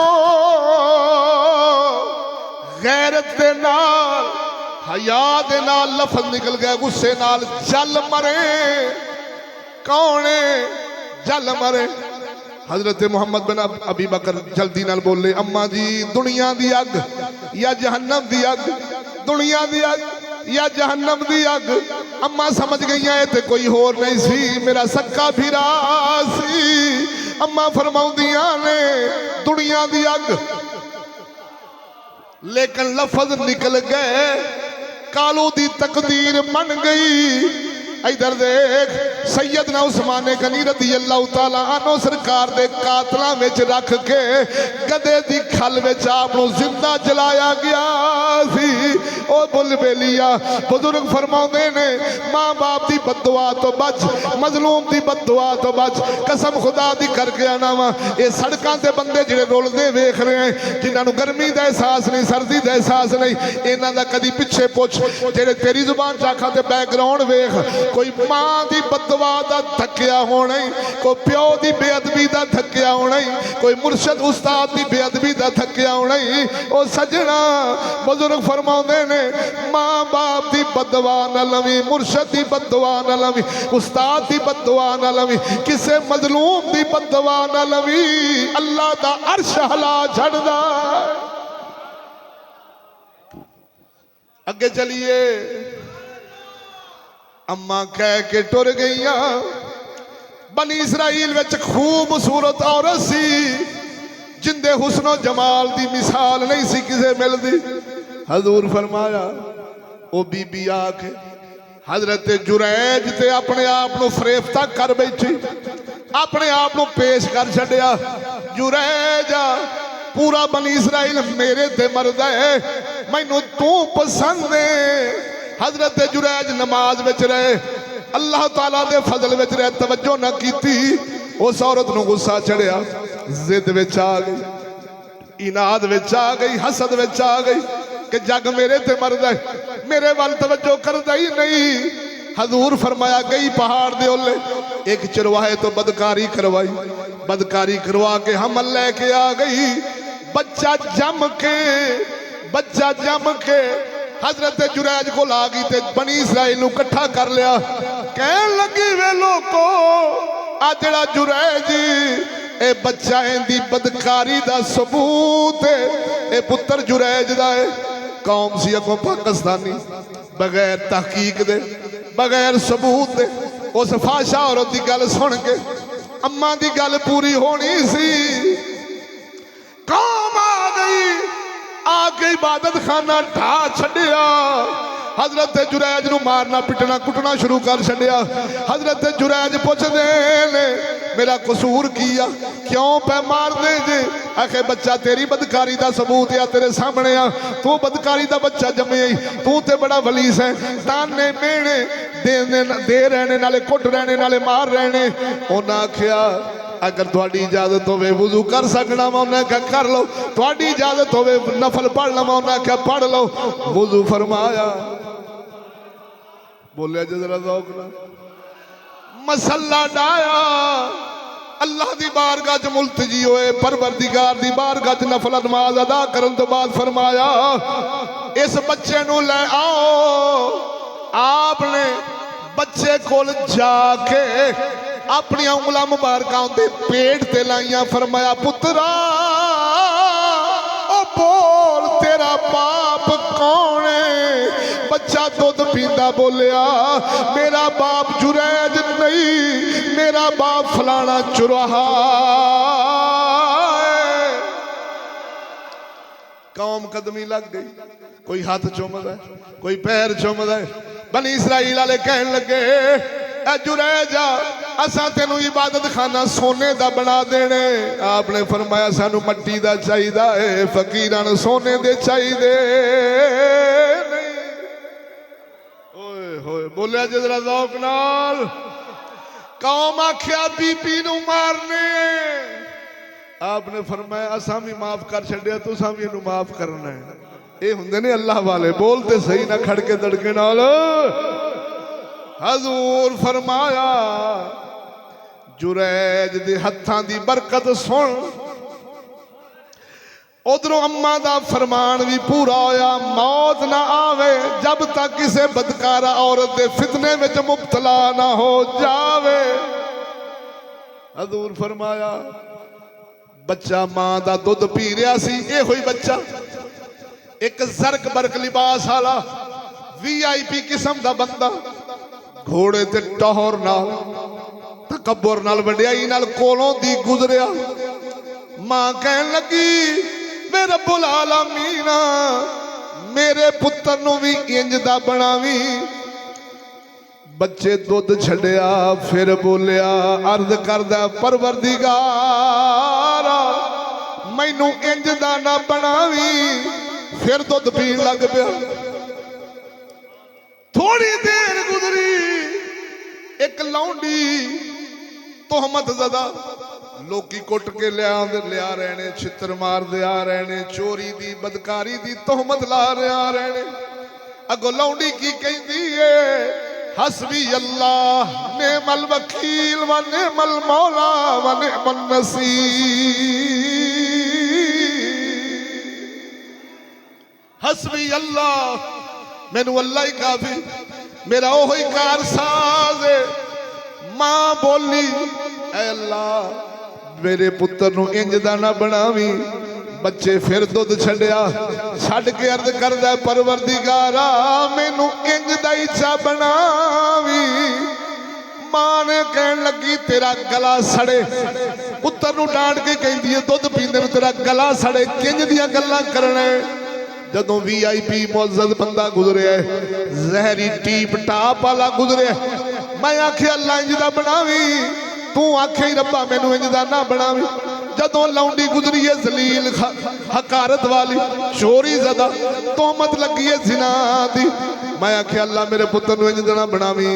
गैरत दे नाल हया दे नाल लफज निकल गए गुस्से नाल जल मरे कौने जल मरे हजरत मुहम्मद बिन अबी बकर जल्दी नाल बोले अम्मा जी दुनिया दी अग या जहन्नम दी अग दुनिया दी अग या जहन्नम दी अग अम्मा समझ गई ते कोई होर नहीं सी मेरा सक्का फिरा सी अम्मा फरमाउंदियां ने दुनिया दी अग लेकिन लफज निकल गए कालू दी तकदीर बन गई इधर देख सैयदना उस्मान गनी रदी अल्लाह तआला अन्हु सरकार दे कातलां विच रख के गधे दी खल विच आप नूं जिंदा जलाया गया सी ओ बुलबेलिया बुजुर्ग फरमाउंदे ने मां बाप दी बददुआ तो बच मजलूम दी बददुआ तो बच कसम खुदा दी करके आना वा ये सड़कां ते बंदे जिहड़े रुलदे वेख रहे हैं जिन्हां नूं गर्मी दा एहसास नहीं सर्दी दा एहसास नहीं इन्हां दा कदी पिछे पुछ जेहड़े तेरी जुबान च आखां ते बैकग्राउंड वेख कोई मां दी बददुआ दा थकिया होना कोई प्यो दी बेअदबी दा थकिया होना कोई मुर्शद उस्ताद दी बेअदबी दा थकिया होना ओ सजना बुजुर्ग फरमाउंदे ने ने मां बाप दी बददुआ ना लवी, मुर्शद दी बददुआ ना लवी, उस्ताद दी बददुआ ना लवी, किसे मजलूम दी बददुआ ना लवी। अल्लाह दा अर्श हला छड़दा। अगे चलिए। अम्मा कह के टुर गईया। बनी इसराइल विच खूबसूरत औरत सी जिंदे हुस्नो जमाल दी मिसाल नहीं सी किसे मिलदी। हजूर फरमाया ओ बीबी आके हजरत जुरैज ते अपने आप को फरेफ्ता कर बैठी, अपने आप को पेश कर छड़िया। जुरैज पूरा बनी इसराइल मेरे ते मरदा है, मैनू तू पसंद है। हजरत जुरैज नमाज विच रहे, अल्लाह ताला दे फजल विच रहे, तवज्जो ना कीती। उस औरत नू गुस्सा चढ़िया, जिद विच आ गई, इनाद विच आ गई, हसद विच आ गई कि जग मेरे ते मरदा है, मेरे वाल तवज्जो करदा ही नहीं। हजूर फरमाया गई पहाड़ दे ओले, एक चरवाहे तो बदकारी करवाई, बदकारी करवा के हमल लेके आ गई। बच्चा जम के हजरत जुरैज को ला गई ते बनी इसराइल नू इकट्ठा कर लिया। कहन लगी वे लोको आ जड़ा जुरैज ए बच्चा इंदी बदकारी दा सबूत है, ए पुत्र जुरैज दा है। कौम सी अगों पाकिस्तानी, बगैर तहकीक दे, बगैर सबूत दे उस फाशा औरत दी गल सुन के अम्मा दी गल पूरी होनी सी। कौम आ गई, आके इबादत खाना ढा छड़िया। हजरत जुरैज नू मारना पिटना कुटना शुरू कर छड़िया। हजरत जुरैज पुछदे ने मेरा कसूर किया, क्यों पे मार दे जे? आखे बच्चा तेरी बदकारी दा सबूत या तेरे सामने आ, तू बदकारी दा बच्चा जमे आई, तू ते बड़ा वलीस है, ताने मेने दे रहने नाले कुट रहने नाले मार रहने। उन्हें आख्या अगर थोड़ी इजाजत होवे वुजू कर सकना, मैं उन्हें क्या कर लो। थोड़ी इजाजत होवे नफल पढ़ लो, मैं उन्हें क्या पढ़ लो। वुजू फरमाया, बोलिया जरा ज़ौक़ ना, मसला डाया, अल्लाह दी बारगाह च मुल्तजी होए, परवरदिगार दी बारगाह च नफल नमाज अदा करन तो बाद फरमाया इस बच्चे नू ले आओ। आपने बच्चे कोल जाके अपनी उंगला मुबारकां दे पेट ते लाइया। फरमाया पुत्रा ओ बोल तेरा बाप कौन है? बच्चा दूध पींदा बोलिया मेरा बाप जुरैज नहीं, मेरा बाप फलाना चुराहा। कौम कदमी लग गई, कोई हाथ चुमदा है, कोई पैर चुमदा है। बनी इसराइल वाले कहन लगे ए जुरैज असा तेनू इबादत खाना सोने दा बना देने। आपने फरमाया सानू मट्टी दा चाहिदा है, फकीरां नू सोने दे चाहिदे नहीं। ओए होए बोलिया जरा ज़ौक़ नाल। कौम आख्या बीबी नू मारने। आपने फरमाया असा भी माफ कर छड़िया, तुसां भी इनू माफ करना है। ये हुंदे ने अल्लाह वाले, बोलते सही ना खड़के दड़के नाल। हजूर फरमाया जुरैज दे हत्थां दी बरकत सुन। उधरों अम्मा दा फरमान भी पूरा होया, मौत ना आवे जब तक किसी बदकारा औरत दे फितने में मुब्तला ना हो जावे। हजूर फरमाया बच्चा मां दा दुध पी रहा सी, ये हुई बच्चा एक जरक बरक लिबास वाला VIP किस्म दा बंदा, घोड़े ते टहर नाल तकब्बुर नाल वड्याई नाल कोलों दी गुजरिया। मां कहन लगी वे रब्बुल आलमीन मेरे पुत्र नू भी इंज दा बनावी। बच्चे दुध छड़िया, फिर बोलिया अर्ज करदा परवरदिगार मैनू इंज दा ना बनावी। फिर दुध पीन लग पिया। थोड़ी देर गुजरी, एक लौंडी तोहमत ज़दा लोकी कुट के लिया रहने, छित्र मार दे आ रहने, चोरी दी बदकारी दी तोहमत ला रहे आ रहने। अगो लौंडी की कहती है हस्बी अल्लाह नेमल वकील व नेमल मौला व नेमल नसीर। हस्बी अल्लाह मैनू अल्लाह ही काफी, मेरा ओही कारसाज है। मां बोली ऐ अल्लाह मेरे पुत्र नू इंज दा ना बनावी। बच्चे फिर दुध छड्या, छड्ड के अर्ज करदा परवरदिगारा मैनू इंज दा ही चा बनावी। मां ने कहन लगी तेरा गला सड़े, पुत्र नू डांट के कहंदी है दुध पींदे नू तेरा गला सड़े, किंज दियां गल्लां करने। जदों VIP मुअज़्ज़ज़ बंदा गुजरिया जहरी टीप टाप वाला गुजरिया, मैं आखे अल्लाह इंज दा बनावी, तू आखे रब्बा मैनू इंज दा ना बनावी। जदों लौंडी गुजरी है जलील हकारत वाली, चोरी ज़दा तोहमत लगी है ज़िना दी, मैं आखे अल्लाह मेरे पुत्र नू इंज दा ना बनावी।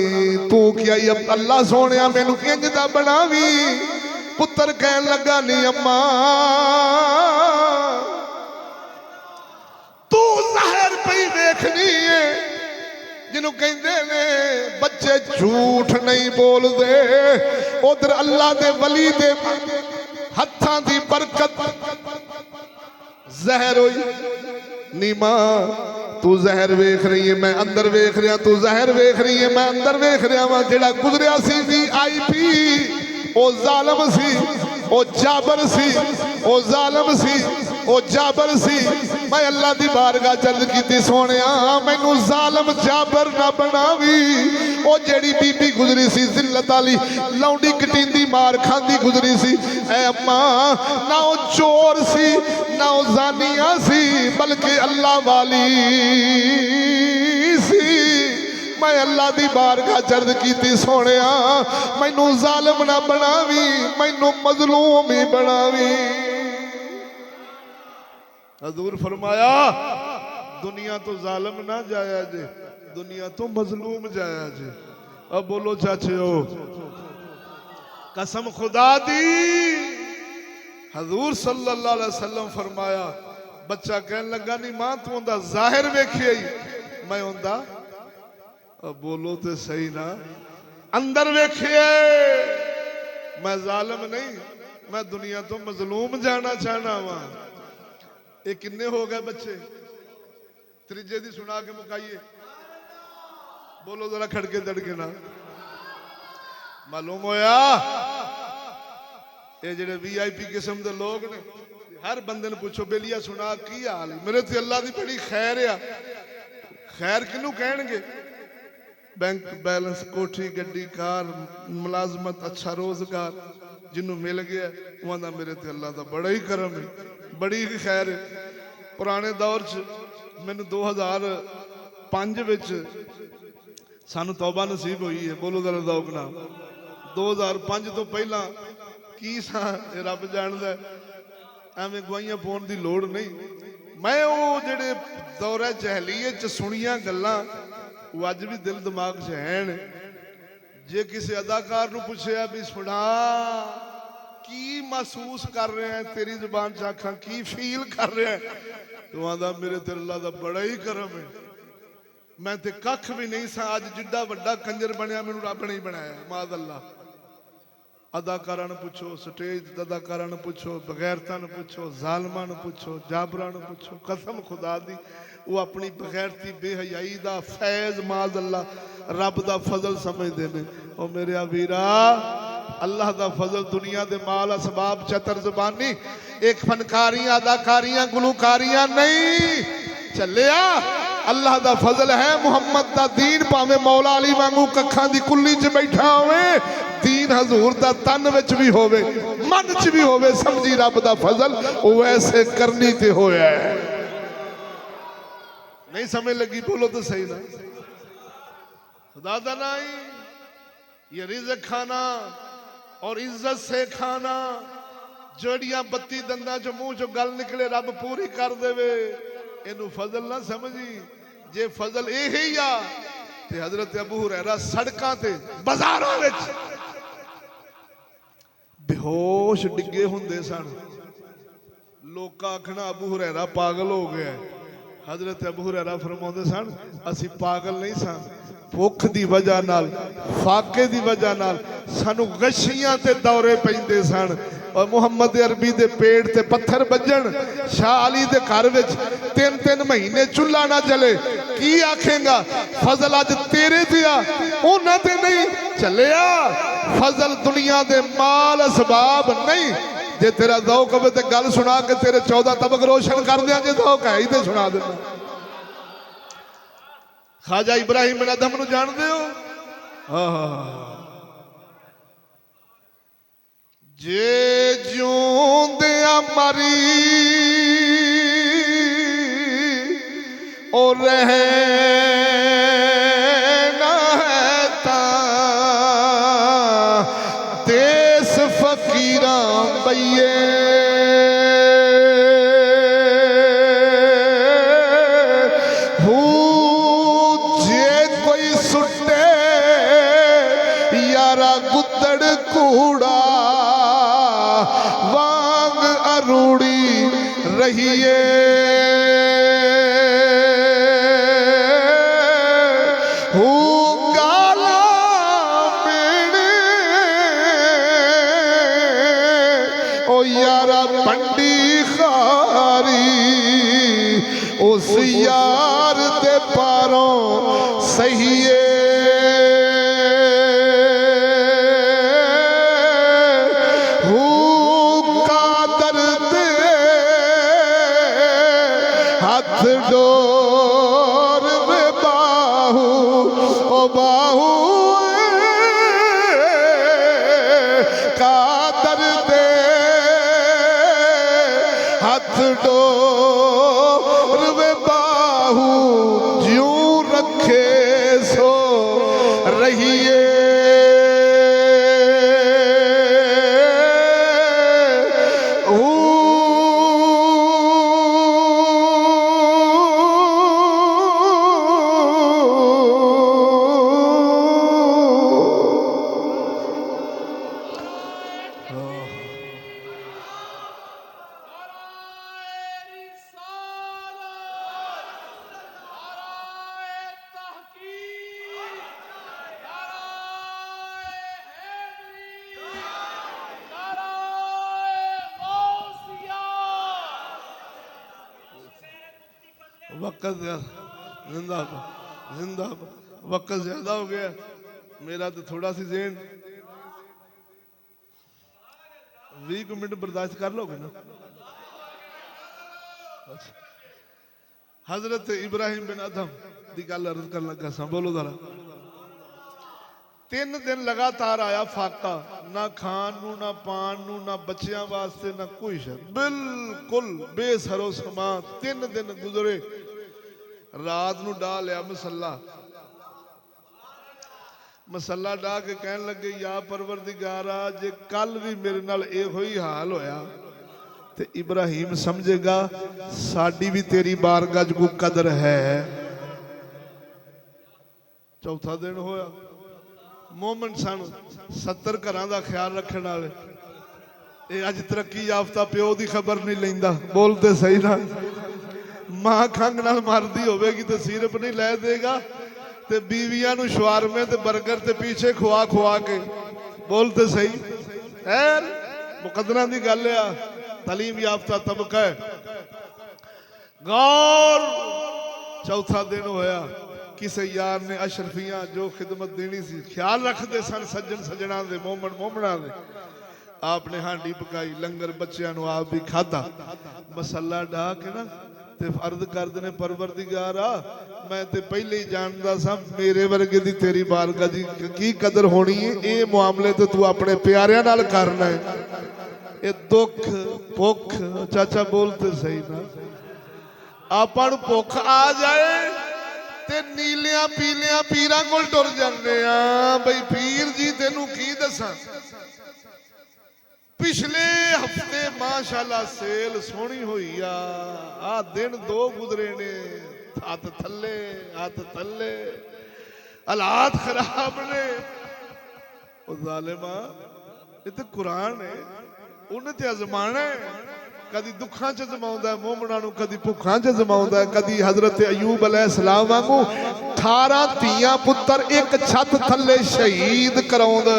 तू क्या अल्लाह सोहणिया मैनू इंज दा बनावी। पुत्र कहन लगा नहीं अम्मा तू ज़ाहिर पई देखनी है, जिन्हों कहते ने बच्चे झूठ नहीं बोलते। उधर अल्लाह दे वली दे हत्थां दी बरकत जहर होई। नी मां तू जहर वेख रही है, मैं अंदर वेख रहा, तू जहर वेख रही है, मैं अंदर वेख रहा वा। जेड़ा गुजरिया सी VIP ओ जालिम सी, ओ जाबर सी, ओ जालिम सी, ओ जाबर सी। मैं अल्लाह दी बारगाह चर्ज की सोनिया मैनू जालिम जाबर ना बनावी। ओ जेड़ी बीबी गुजरी सी जिल्लत वाली लौंडी कटींदी मार खांदी गुजरी सी, ऐ अम्मा ना ओ चोर सी ना ओ जानिया सी, बल्कि अल्लाह वाली सी। मैं अल्लाह दी बारगाह चर्ज की सोनिया मैनू जालिम ना बनावी, मैनू मजलूम ही बनावी। हजूर फरमाया दुनिया तो जालिम ना जाया जे, दुनिया तो मजलूम जाया जे। अब बोलो चाचे हो कसम खुदा दी। हजूर सल्लल्लाहु अलैहि वसल्लम फरमाया बच्चा कहन लगा नहीं मां तू उनका जाहिर वेखिया ही, मैं उनका अब बोलो तो सही ना अंदर वेखिए। मैं जालिम नहीं, मैं दुनिया तो मजलूम जाना चाहना वा। ये किन्ने हो गए बच्चे? त्रिजे दी सुना के मुकाइए, बोलो जरा खड़के दड़के ना। मालूम होया ये जेडे VIP किस्म के लोग ने, हर बंदे ने पूछो बेलिया सुना की हाल, मेरे ते अल्लाह दी बड़ी खैर आ। खैर किनू कहणगे? बैंक बैलेंस, कोठी, गड्डी, कार, मुलाजमत, अच्छा रोजगार जिन्हों मिल गया वहां मेरे ते अल्लाह का बड़ा ही करम है, बड़ी ही खैर है। पुराने दौर च मैनू 2005 विच सानू तौबा नसीब हुई है, बोलो जरा दौक ना। 2005 तो पहला की सा रब जानदा, एवें गवाहियां पाउण दी लोड़ नहीं। मैं वो जेडे दौरा जहलीए च सुनिया गल्लां वो अज भी दिल दिमाग च हैं। जे किसी अदाकार नू पुछया भी सुना की महसूस कर रहे हैं, तेरी जुबान च आखा की फील कर रहे हैं, तो आंदा मेरे ते अल्लाह दा बड़ा ही करम है। मैं ते कख भी नहीं सा, अज जिड्डा वड्डा कंजर बनया मैनू रब नहीं बनाया। माद अल्लाह अदाकारां नू पुछो, स्टेज अदाकारां नू पुछो, बगैरतां नू पुछो, जालमां नू पुछो, जाबरां नू पुछो, कसम खुदा दी वो अपनी बगैरती बेहयाई दा फैज माद अल्लाह रब दा फजल समझते हैं। ओ मेरे वीरा अल्लाह दा फजल दुनिया दे माल असबाब चतर जुबानी एक फनकारियां अदाकारियां गुलकारियां नहीं चलिया। अल्लाह दा फजल है मुहम्मद दा दीन, भावे मौला अली वांगू कखां दी कुल्ली च बैठा होवे, दीन हजूर दा तन विच भी होवे, मन च भी होवे, समझी रब दा फजल वैसे करनी ते होया है। नहीं समझ लगी? बोलो तो सही ना। खुदा दा नहीं ये रिज़्क़ खाना और इज्जत से खाना, जड़ियां बत्ती दंदा जो मुंह चो गल निकले रब पूरी कर देवे, इनू फजल ना समझी। जे फजल यही आ ते हजरत अबू हुरैरा सड़कां ते बाजारां विच बेहोश डिगे हुंदे सन। लोग आखना अबू हुरैरा पागल हो गया। हजरत अबू हुरैरा फरमाते सन असी पागल नहीं सन, भुख की वजह नाल फाके की वजह नाल सानू गशियां ते दौरे पैंदे सन और मुहम्मद अरबी दे पेट ते पत्थर बजन शाह अली दे घर विच 3-3 महीने चूल्हा ना जले। की आखेगा फजल अज तेरे ते आ उन्हां ते नहीं चलिया। फजल दुनिया दे माल असबाब नहीं। जे तेरा ज़ौक होवे ते गल सुना के तेरे 14 तबक रोशन कर दियां। जे ज़ौक है ही ते सुना देना। ख्वाजा इब्राहिम बिन अदहम नूं जानदे हो? जे जिउंदिया मरी और रहना है तां देस फकीरां बईए रहिए गाला मेरे ओ यारा पंडी खारी उस यार दे पारों सही डोर में बाहू ओ बाहू का दर्द हाथ डोर में बाहू ज्यों रखे सो रहिए वक्त जिंदा वक्त ज्यादा हो गया। मेरा तो थोड़ा सी ज़हन 20 मिनट बर्दाश्त कर लोगे ना। अच्छा। हजरत इब्राहिम बिन अदहम की गल अर्ज कर लगा सा। बोलो जरा। 3 दिन लगातार आया फाका, ना खान नू ना पान नू ना बच्चियां वास्ते ना कोई शय, बिल्कुल बेसरो समा। 3 दिन गुजरे। रात नू डा लिया मसला डा के कहन लगे या परवरदिगारा जे कल भी मेरे नाल इहो ही हाल होया ते इब्राहिम समझेगा साडी भी तेरी बारगाह च कोई कदर है। चौथा दिन होया। मोमन सन 70 घरां दा ख्याल रखने वाले। ये अज तरक्की याफ्ता प्यो की खबर नहीं लेंदा। बोलते सही ना। मां खंघ नाल मरदी होवेगी तो सिरप नहीं लै देगा ते बीवियां नू शवारमे ते बर्गर ते पीछे खुआ खुआ के। बोलते सही है। मुकदरा की गल आ। तालीम याफ्ता तबका है। गौर। चौथा दिन होया। किसी यार ने अशरफियां जो खिदमत देनी सी ख्याल रखते सन सज्जन सजना दे मोमन मोमना दे। आपने हांडी पकाई लंगर बच्चों को आप भी खाधा। मसला डा के ना ते अर्ज करते ने परवरदिगारा मैं ते पहले ही जानता सा मेरे वर्गे दी तेरी बारगाह दी की कदर होनी है। ये मामले तो तू अपने प्यारियां नाल करना है। ये दुख भुख चाचा बोलते सही ना। आपन भुख आ जाए ते नीलिया पीलिया पीरां कोल टुर जाने बई पीर जी तेनू की दसां। पिछले हफ्ते माशाल्लाह सेल सोहनी हुई आ दिन 2 गुजरे ने। हाथ थले हालात खराब ने। जालिमा ये तो कुरान है उन्हें ते आजमाना है। कदी दुखां च जमाउंदा मोमना नूं, कदी भुखां च जमाउंदा, कदी हजरत अयूब अलैहिस्सलाम वांगू 18 धीआं पुत्तर एक छत थल्ले शहीद कराउंदा।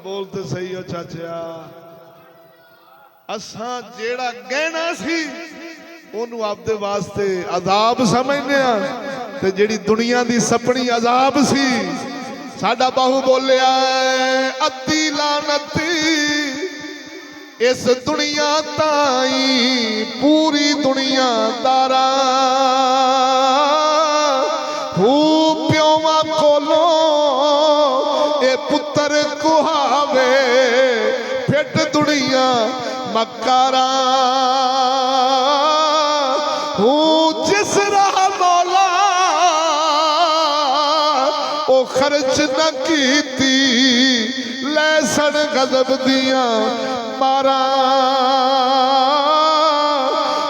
बोल ते सही हो चाचा। असां जेड़ा गहना सी ओनू आपदे वास्ते अजाब समझने आ, ते जेड़ी दुनिया दी सपनी अजाब सी। साडा बाहू बोलिया अद्धी लानती इस दुनिया ताई पूरी दुनिया दारा हू प्योवा कोलो ए पुत्र कुहावे फिट दुनिया मकारा हू जिस राह मौला ओ खर्च न कीती लैसन गजब दिया मारा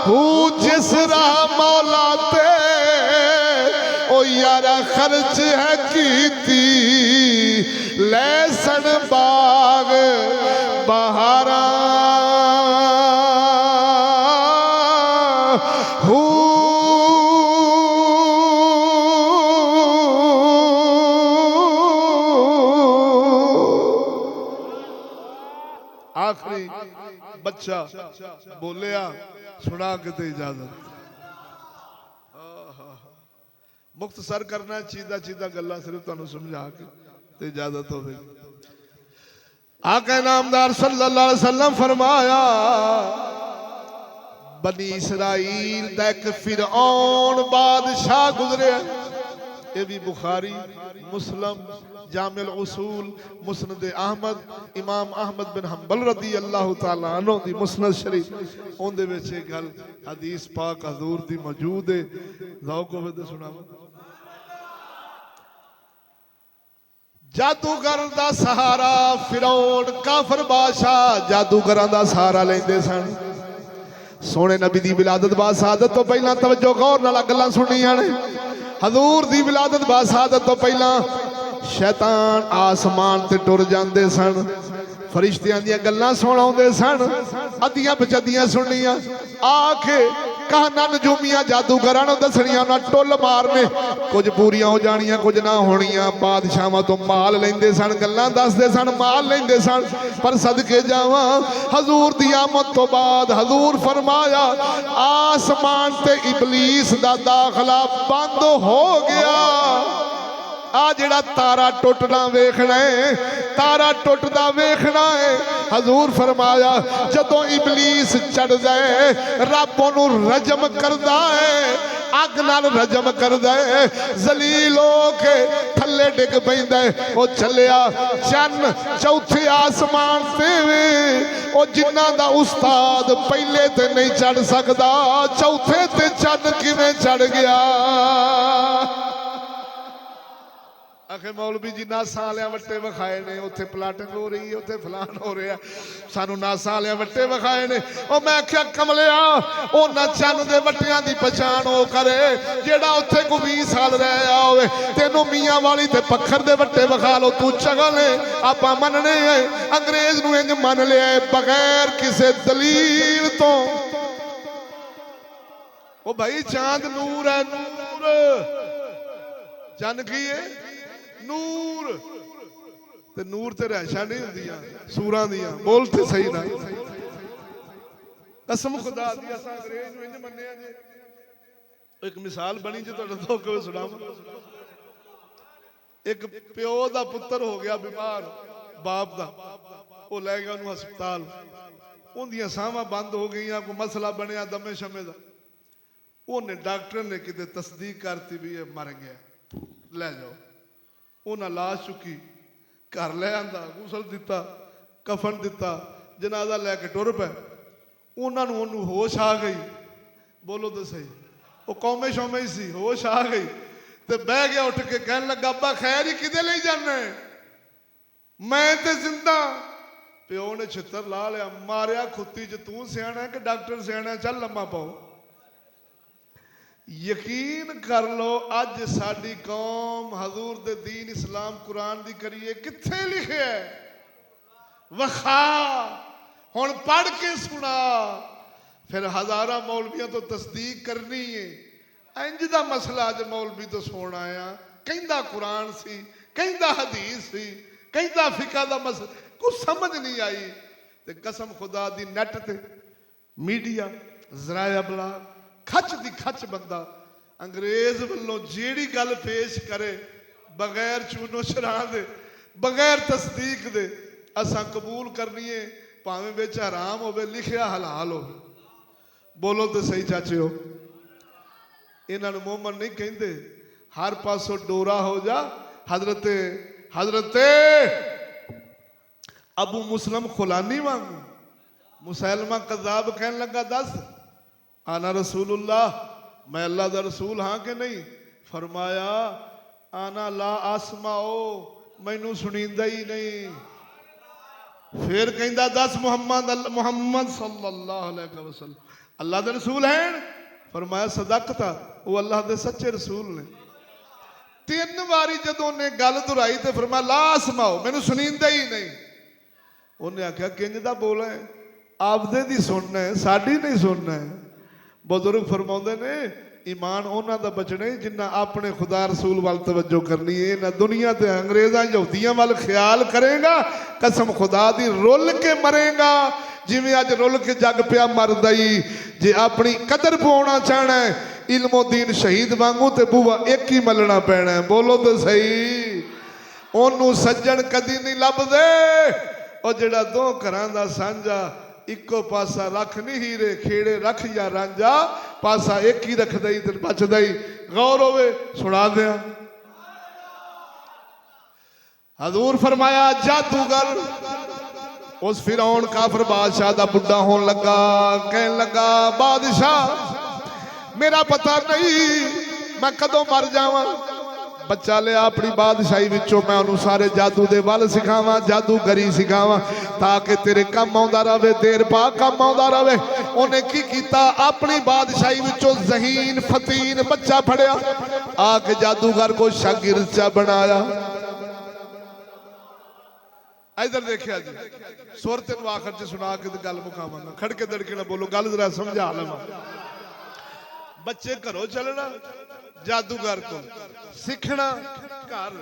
हू जिस राह मौला ते ओ यारा खर्च है कीती लैसन बाग बहारा हू आखिरी बच्चा बोलिया सुना के ते इजाजत। मुख्तसर करना चीदा चीदा गल्ला सिर्फ तुहानू समझा के ते इजाजत होवे। आका नामदार सल्लल्लाहु अलैहि वसल्लम फरमाया बनी इसराइल दा एक फिरऔन बादशाह गुजरे। ये भी बुखारी मुस्लिम जामिल उसूल मुस्नद अहमद इमाम अहमद बिन हंबल रदी अल्लाह तआला अन्हु दी मुस्नद शरीफ उहदे विच एक गल हदीस पाक हजूर दी मौजूद है। ज़ौक होवे ते सुनावा। जादूगर दा सहारा फिरौन काफर बादशाह जादूगरां दा सहारा लेंदे सन। सोने नबी दी विलादत बासादत तो पहला तवज्जो गौर नाल गल्लां सुनियां ने। हजूर दी विलादत बासादत तो पहला शैतान आसमान ते टुर जाते सन। फरिश्तियां दी गल्लां सुणाउंदे सन। अद्धियां पचद्धियां सुनियां आके कहाना नजूमियां जादूगरां नूं दसणियां ना टुल मारने कुछ पूरियां हो जानियां कुछ ना होनियां। बादशाहां तो माल लेंदे सन गल्लां दसदे सन माल लेंदे सन। पर सदके जावां हजूर दी आमद तो बाद हजूर फरमाया आसमान ते इबलीस दा दाखला बंद हो गया। आ जेड़ा तारा टुटना वेखना है तारा टुटदा वेखना है। हजूर फरमाया जदों इबलीस चढ़दा है रब ओनू रजम करदा है अग नाल रजम करदा है जलील होके थल्ले डिग पैंदा है। ओ चलिया चन्न चौथे आसमान ते वे ओ जिन्ना दा उस्ताद पहले ते नहीं चढ़ सकदा चौथे ते चन्न किवें चढ़ गया। आखे मौलवी जी नासा वाले वट्टे विखाए ने उत्थे प्लाटिंग हो रही है उत्थे फलान हो रहा सानू नासा वाले वट्टे विखाए ने। ओ मैं आख्या कमलिया उन्हां चन्न दे वट्टियां दी पछाण हो करे जेड़ा उत्थे को 20 साल रह होवे। तेनू मियां वाली ते पत्थर दे वट्टे विखा लो तू चगल है आपां मनने है। अंग्रेज नू इंज मन लिया बगैर किसी दलील तो। ओ भाई चांद नूर है नूर चन्न की है नूर ते नूर ते रहशा नहीं हुंदियां सूरां दियां। बोल ते सही ना कसम खुदा दी असां अंग्रेज नूं इंज मन्निया जे। एक मिसाल बनी जे तुहाडे तो कोई सुणावां। एक प्यो दा पुत्तर हो गया बीमार बाप दा वो लै गया उन्होंने हस्पताल उन्दियां साहां बंद हो गई कोई मसला बनया दमे शमे दा। उन्हें डॉक्टर ने किते तस्दीक करती भी ये मर गया लै जाओ। उन्हें लाश चुकी घर लै आंदा गुसल दिता कफन दिता जनाजा लैके टुर पे। उन्होंने होश आ गई बोलो तो सही वो कौमे शौमे ही सी होश आ गई तो बह गया उठ के कहने लगा अब्बा खैर ही किदे ले जाना है मैं तो जिंदा। प्यो ने छितर ला लिया मारिया खुत्ती च तू सियाना कि डॉक्टर सियाना चल लम्मा पाओ। यकीन कर लो अज साडी कौम हजूर दे दीन इस्लाम कुरान दी करिए किथे लिखे है वखा हुण पढ़ के सुना। फिर हज़ारां मौलवियां तो तस्दीक करनी है। इंज दा मसला अज मौलवी तो सुन आया, कहंदा कुरान सी, कहंदा हदीस सी, कहंदा फिका दा मसला, कुछ समझ नहीं आई। ते कसम खुदा दी नैट ते मीडिया ज़राया बला खच दी खच बंदा अंग्रेज वालों जेड़ी गल पेश करे बगैर चूनो शराह दे, बगैर तस्दीक दे असां कबूल करनी है, भावें विच हराम होवे लिखिया हलाल हो। बोलो तो सही चाचे हो। इन्हां नूं मोमन नहीं कहंदे, हर पासों डोरा हो जा। हजरत अबू मुसलम खुलानी वांगू मुसैलमा कज़ाब कहन लगा, दस आना रसूलुल्लाह, मैं अल्लाह दा रसूल हाँ कि नहीं? फरमाया आना ला आसमाओ, मैनू सुनींदा ही नहीं। फिर कहंदा दस मुहम्मद सल्लल्लाहु अलैहि वसल्लम अल्लाह दे रसूल हैं? फरमाया सदकता, वो अल्लाह दे सच्चे रसूल ने। तीन बारी जदों ने गल दुहराई तो फरमाया ला आसमाओ, मैनू सुनींदा ही नहीं। उन्हें आख्या किंज दा बोल है, आपदे दी सुनना है, साडी नहीं सुनना है। बुजुर्ग फरमाउंदे ने ईमान उन्हां दा बचना है जिन्ना अपने खुदा रसूल वाल तवज्जो करनी है। ना दुनिया ते अंग्रेज़ां यहूदियां वाल ख्याल करेगा, कसम खुदा दी रुल के मरेगा। जिवें अज रुल के जग पिया मरदा ही। जे अपनी कदर पाउणा चाहना है इल्मो दीन शहीद वांगू ते बूआ एक ही मलना पैना है। बोलो तो सही। ओनू सज्जन कदी नहीं लभदे, और जेड़ा दो घरां दा सांझा इको पासा रख नहीं हीरे खेड़े रख या रांझा, पासा एक ही रखदा ही ते बचदा ही। गौर होवे सुना दिया। हजूर फरमाया जादूगर उस फिरौन काफिर बादशाह दा बुढ़ा होन लगा, कहन लगा बादशाह मेरा पता नहीं मैं कदों मर जावां। बच्चा लिया अपनी बादशाही विचों, मैं उन्होंने सारे जादू दे वल सिखावां, जादूगरी सिखावां ताकि तेरे कम आउंदा रहे, देर पा कम आउंदा रहे। उन्हें की कीता, अपनी बादशाही विचों ज़हीन फतीन बच्चा फड़िया, आके जादूगर को शागिर्द चा बनाया। इधर देखिया जी, सुर तेन आखिर च सुना के गल मुकावांगा, खड़के दड़के ना बोलो, गल जरा समझा लवां। बच्चे घरों चलना, जादूगर को सीखना घर।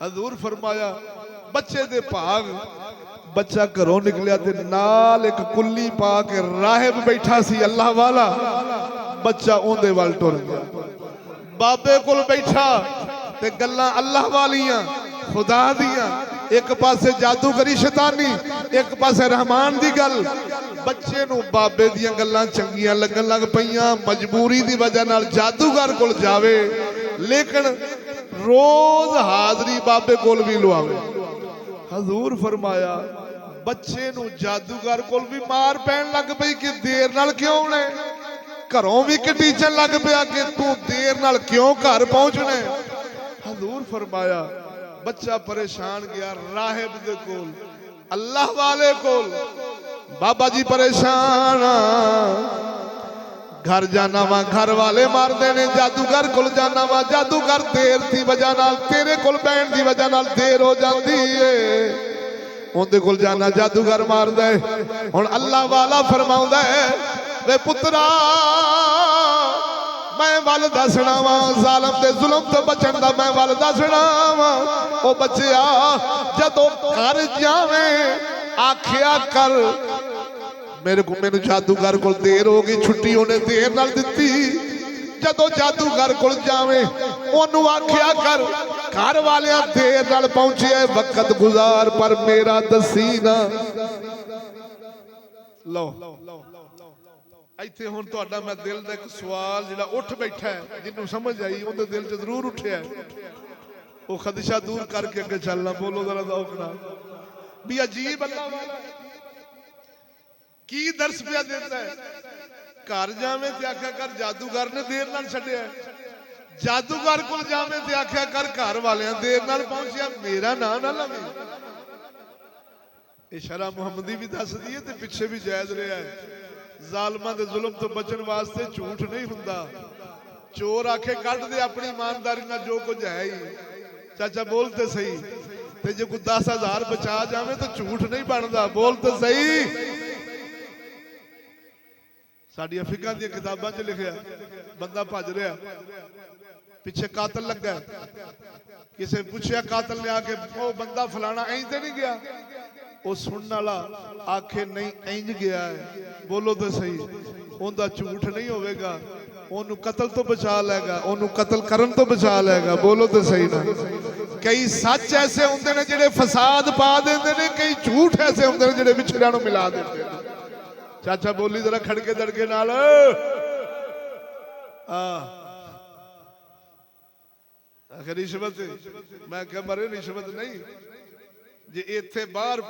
हजूर फरमाया बच्चे दे भाग, बच्चा घरों निकलिया ते नाल एक कुल्ली पा के राहिब बैठा सी अल्लाह वाला। बच्चा उहदे वाल टुर गया, बाबे कोल बैठा ते गल्लां अल्लाह वालियां खुदा दियां, एक पासे जादूगरी शैतानी, एक पासे रहमान दी गल। बच्चे नूं बाबे दियां गल्लां चंगियां लगन लग पईयां, मजबूरी दी वजह नाल जादूगर कोल जावे, लेकिन रोज हाजरी बाबे कोल भी लवावे। हजूर फरमाया बच्चे नूं जादूगर कोल भी मार पैन लग पई कि देर नाल क्यों ने, घरों भी कटीचन लग पिया कि तू देर नाल क्यों घर पहुंचने। हजूर फरमाया बच्चा परेशान गया राहिब दे कोल, अल्लाह वाले कोल। बाबा जी परेशान, घर जाना वा घर वाले मारदे ने, जादूगर कोल जाना वा जादूगर देर दी वजह नाल, तेरे कोल बैण दी वजह नाल देर हो जाती है, उहदे कोल जाना जादूगर मारदा है। हुण अल्लाह वाला फरमाउंदा है वे पुत्रा मैं वल दसना वा, जालम दे जुल्म तो बचन दा मैं वल दसना वा। ओ बच्चिया जदों घर जावें आखिया कर मैनू जादूगर को देर हो गई, छुट्टी उन्हें देर नाल दित्ती। जदों जादूगर को जावें ओनू आखिया कर घर वालियां देर नाल पहुंचे वक्त गुजार पर मेरा दसी ना। लो इत्थे हुण तुहाडा मैं दिल दा एक सवाल जिहड़ा उठ बैठा है, जिन्नू समझ आई उहदे दिल च जरूर उठिया, वो खदशा दूर करके अगे चलना। बोलो जरा दौक नाल भी अजीब अल्लाह वाला की दर्श पिया देता है। घर जावे ते आख्या कर जादूगर ने देर नाल छड्डिया, जादूगर कोल जावे ते आख्या कर घर वालियां देर नाल पहुंचिया, मेरा नाम ना लवे। ये शरा मुहम्मदी भी दस दी है ते पिछे भी जायज रहा है। जालमां दे जुल्म तो बचन वास्ते झूठ नहीं हुंदा। चोर आखे कट दे अपनी ईमानदारी नाल जो कुछ है ही, चाचा बोलते सही, ते जे कोई 10,000 बचा जावे तो झूठ नहीं बनता। बोलते सही। ਸਾਡੀਆਂ ਫਿਕਾਂ ਦੀਆਂ ਕਿਤਾਬਾਂ 'ਚ ਲਿਖਿਆ ਬੰਦਾ ਭੱਜ ਰਿਹਾ, ਪਿੱਛੇ ਕਾਤਲ ਲੱਗਾ, ਕਿਸੇ ਪੁੱਛਿਆ ਕਾਤਲ ਨੇ ਆ ਕੇ ਉਹ ਬੰਦਾ ਫਲਾਣਾ ਇੰਜ ਤੇ ਨਹੀਂ ਗਿਆ, ਉਹ ਸੁਣਨ ਵਾਲਾ ਆਖੇ ਨਹੀਂ ਇੰਜ ਗਿਆ ਹੈ, ਬੋਲੋ ਤੇ ਸਹੀ, ਉਹਦਾ ਝੂਠ ਨਹੀਂ ਹੋਵੇਗਾ, ਉਹਨੂੰ ਕਤਲ ਤੋਂ ਬਚਾ ਲਏਗਾ, ਉਹਨੂੰ ਕਤਲ ਕਰਨ ਤੋਂ ਬਚਾ ਲਏਗਾ, ਬੋਲੋ ਤੇ ਸਹੀ ਨਾ। ਕਈ ਸੱਚ ਐਸੇ ਹੁੰਦੇ ਨੇ ਜਿਹੜੇ ਫਸਾਦ ਪਾ ਦਿੰਦੇ ਨੇ, ਕਈ ਝੂਠ ਐਸੇ ਹੁੰਦੇ ਨੇ ਜਿਹੜੇ ਵਿਛੜਿਆਂ ਨੂੰ ਮਿਲਾ ਦਿੰਦੇ ਨੇ। ਚਾਚਾ ਬੋਲੀ ਜ਼ਰਾ ਖੜਕੇ ਦੜਕੇ ਨਾਲ। ਆਖਿਰ ਰਿਸ਼ਵਤ, ਮੈਂ ਕਿਹਾ ਮਰੇ ਰਿਸ਼ਵਤ ਨਹੀਂ, ਜੇ ਇੱਥੇ ਬਾਹਰ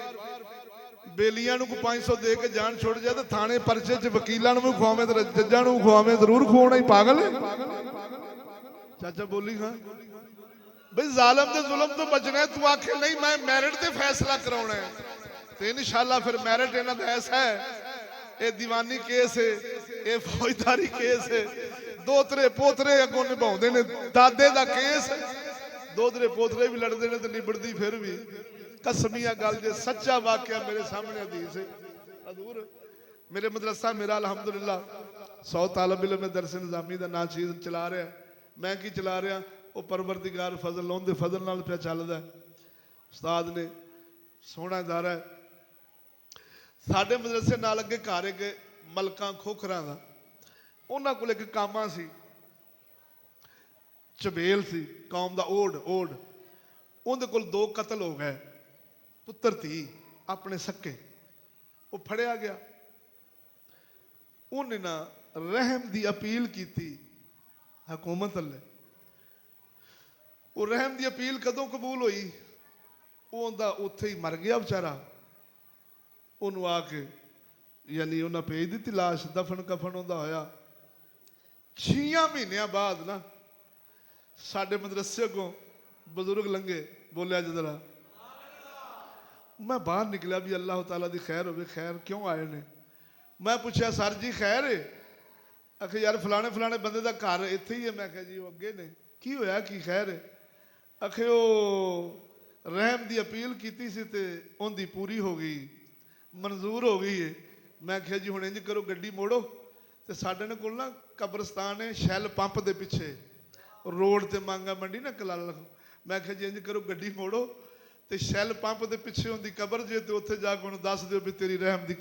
ਬੇਲੀਆਂ ਨੂੰ 500 ਦੇ ਕੇ ਜਾਨ ਛੁੱਟ ਜਾਏ ਤਾਂ ਥਾਣੇ ਪਰਚੇ 'ਚ ਵਕੀਲਾਂ ਨੂੰ ਵੀ ਖਵਾਵੇਂ ਤੇ ਜੱਜਾਂ ਨੂੰ ਖਵਾਵੇਂ, ਜ਼ਰੂਰ ਖਵਾਉਣਾ ਹੀ। ਪਾਗਲ ਹੈ ਚਾਚਾ ਬੋਲੀ। ਹਾਂ ਬਈ ਜ਼ਾਲਮ ਦੇ ਜ਼ੁਲਮ ਤੋਂ ਬਚਣਾ, ਤੂੰ ਆਖੇ ਨਹੀਂ ਮੈਂ ਮੈਰਿਟ ਤੇ ਫੈਸਲਾ ਕਰਾਉਣਾ ਹੈ ਤੇ ਇਨਸ਼ਾਅੱਲਾ ਫਿਰ ਮੈਰਿਟ ਇਹਨਾਂ ਦਾ ਐਸਾ ਹੈ, ਇਹ ਦੀਵਾਨੀ ਕੇਸ ਹੈ, ਇਹ ਫੌਜਦਾਰੀ ਕੇਸ ਹੈ, ਦੋਤਰੇ ਪੋਤਰੇ ਅੱਗੋਂ ਨਿਭਾਉਂਦੇ ਨੇ, ਦਾਦੇ ਦਾ ਕੇਸ, ਦੋਤਰੇ ਪੋਤਰੇ ਵੀ ਲੜਦੇ ਨੇ ਤੇ ਨਿਬੜਦੀ ਫਿਰ ਵੀ। ਕਸਮੀਆ गल जे सच्चा वाकया मेरे सामने हदीस है हजूर। मेरे मदरसा मेरा अलहमदुलिल्लाह 100 तालब इल्म में दरस निज़ामी का ना चीज़ चला रहा, मैं की चला रहा, वो परवरदिगार फजल उनके फजल नाल पिया चलदा। उस्ताद ने सोहना इदारा है साडे मदरसे नाल अगे घर एक मलका खोखरा का, उन्हां कोल एक कामा सी, चबेल सी कौम का ओढ़ ओढ़, उहदे कोल 2 कतल हो गए, पुत्र धी अपने सक्के, वो फड़िया गया। उन्हें ना रहम की अपील की हुकूमत अल्ले, वो रहम की अपील कदों कबूल हुई, उनका उत्थे ही मर गया बेचारा। उन्होंने आके यानी उन्हें भेज दी लाश, दफन कफन उनका होया। 6 महीनों बाद ना साडे मदरसे को बुजुर्ग लंघे, बोलिया जरा, मैं बाहर निकलिया भी अल्लाह ताला दी खैर होवे, खैर क्यों आए ने? मैं पूछा सर जी खैर है? आखे यार फलाने फलाने बंदे का घर इत्थे ही है। मैं कहा जी वो अगे ने, की होया की खैर है? आखे वो रहम की अपील की सी ते उनकी पूरी हो गई, मंजूर हो गई है। मैं कहा जी हुण इंज करो गड्डी मोड़ो ते साडे ने कोल ना कब्रस्तान है शैल पंप दे पिछे रोड ते मांगा मंडी ना कलाल। मैं कहा जी इंज करो गड्डी मोड़ो ते शैल पंप के पिछे उनकी कबर जे तो उत्थे जाके उन्होंने दस दो भी तेरी रहम की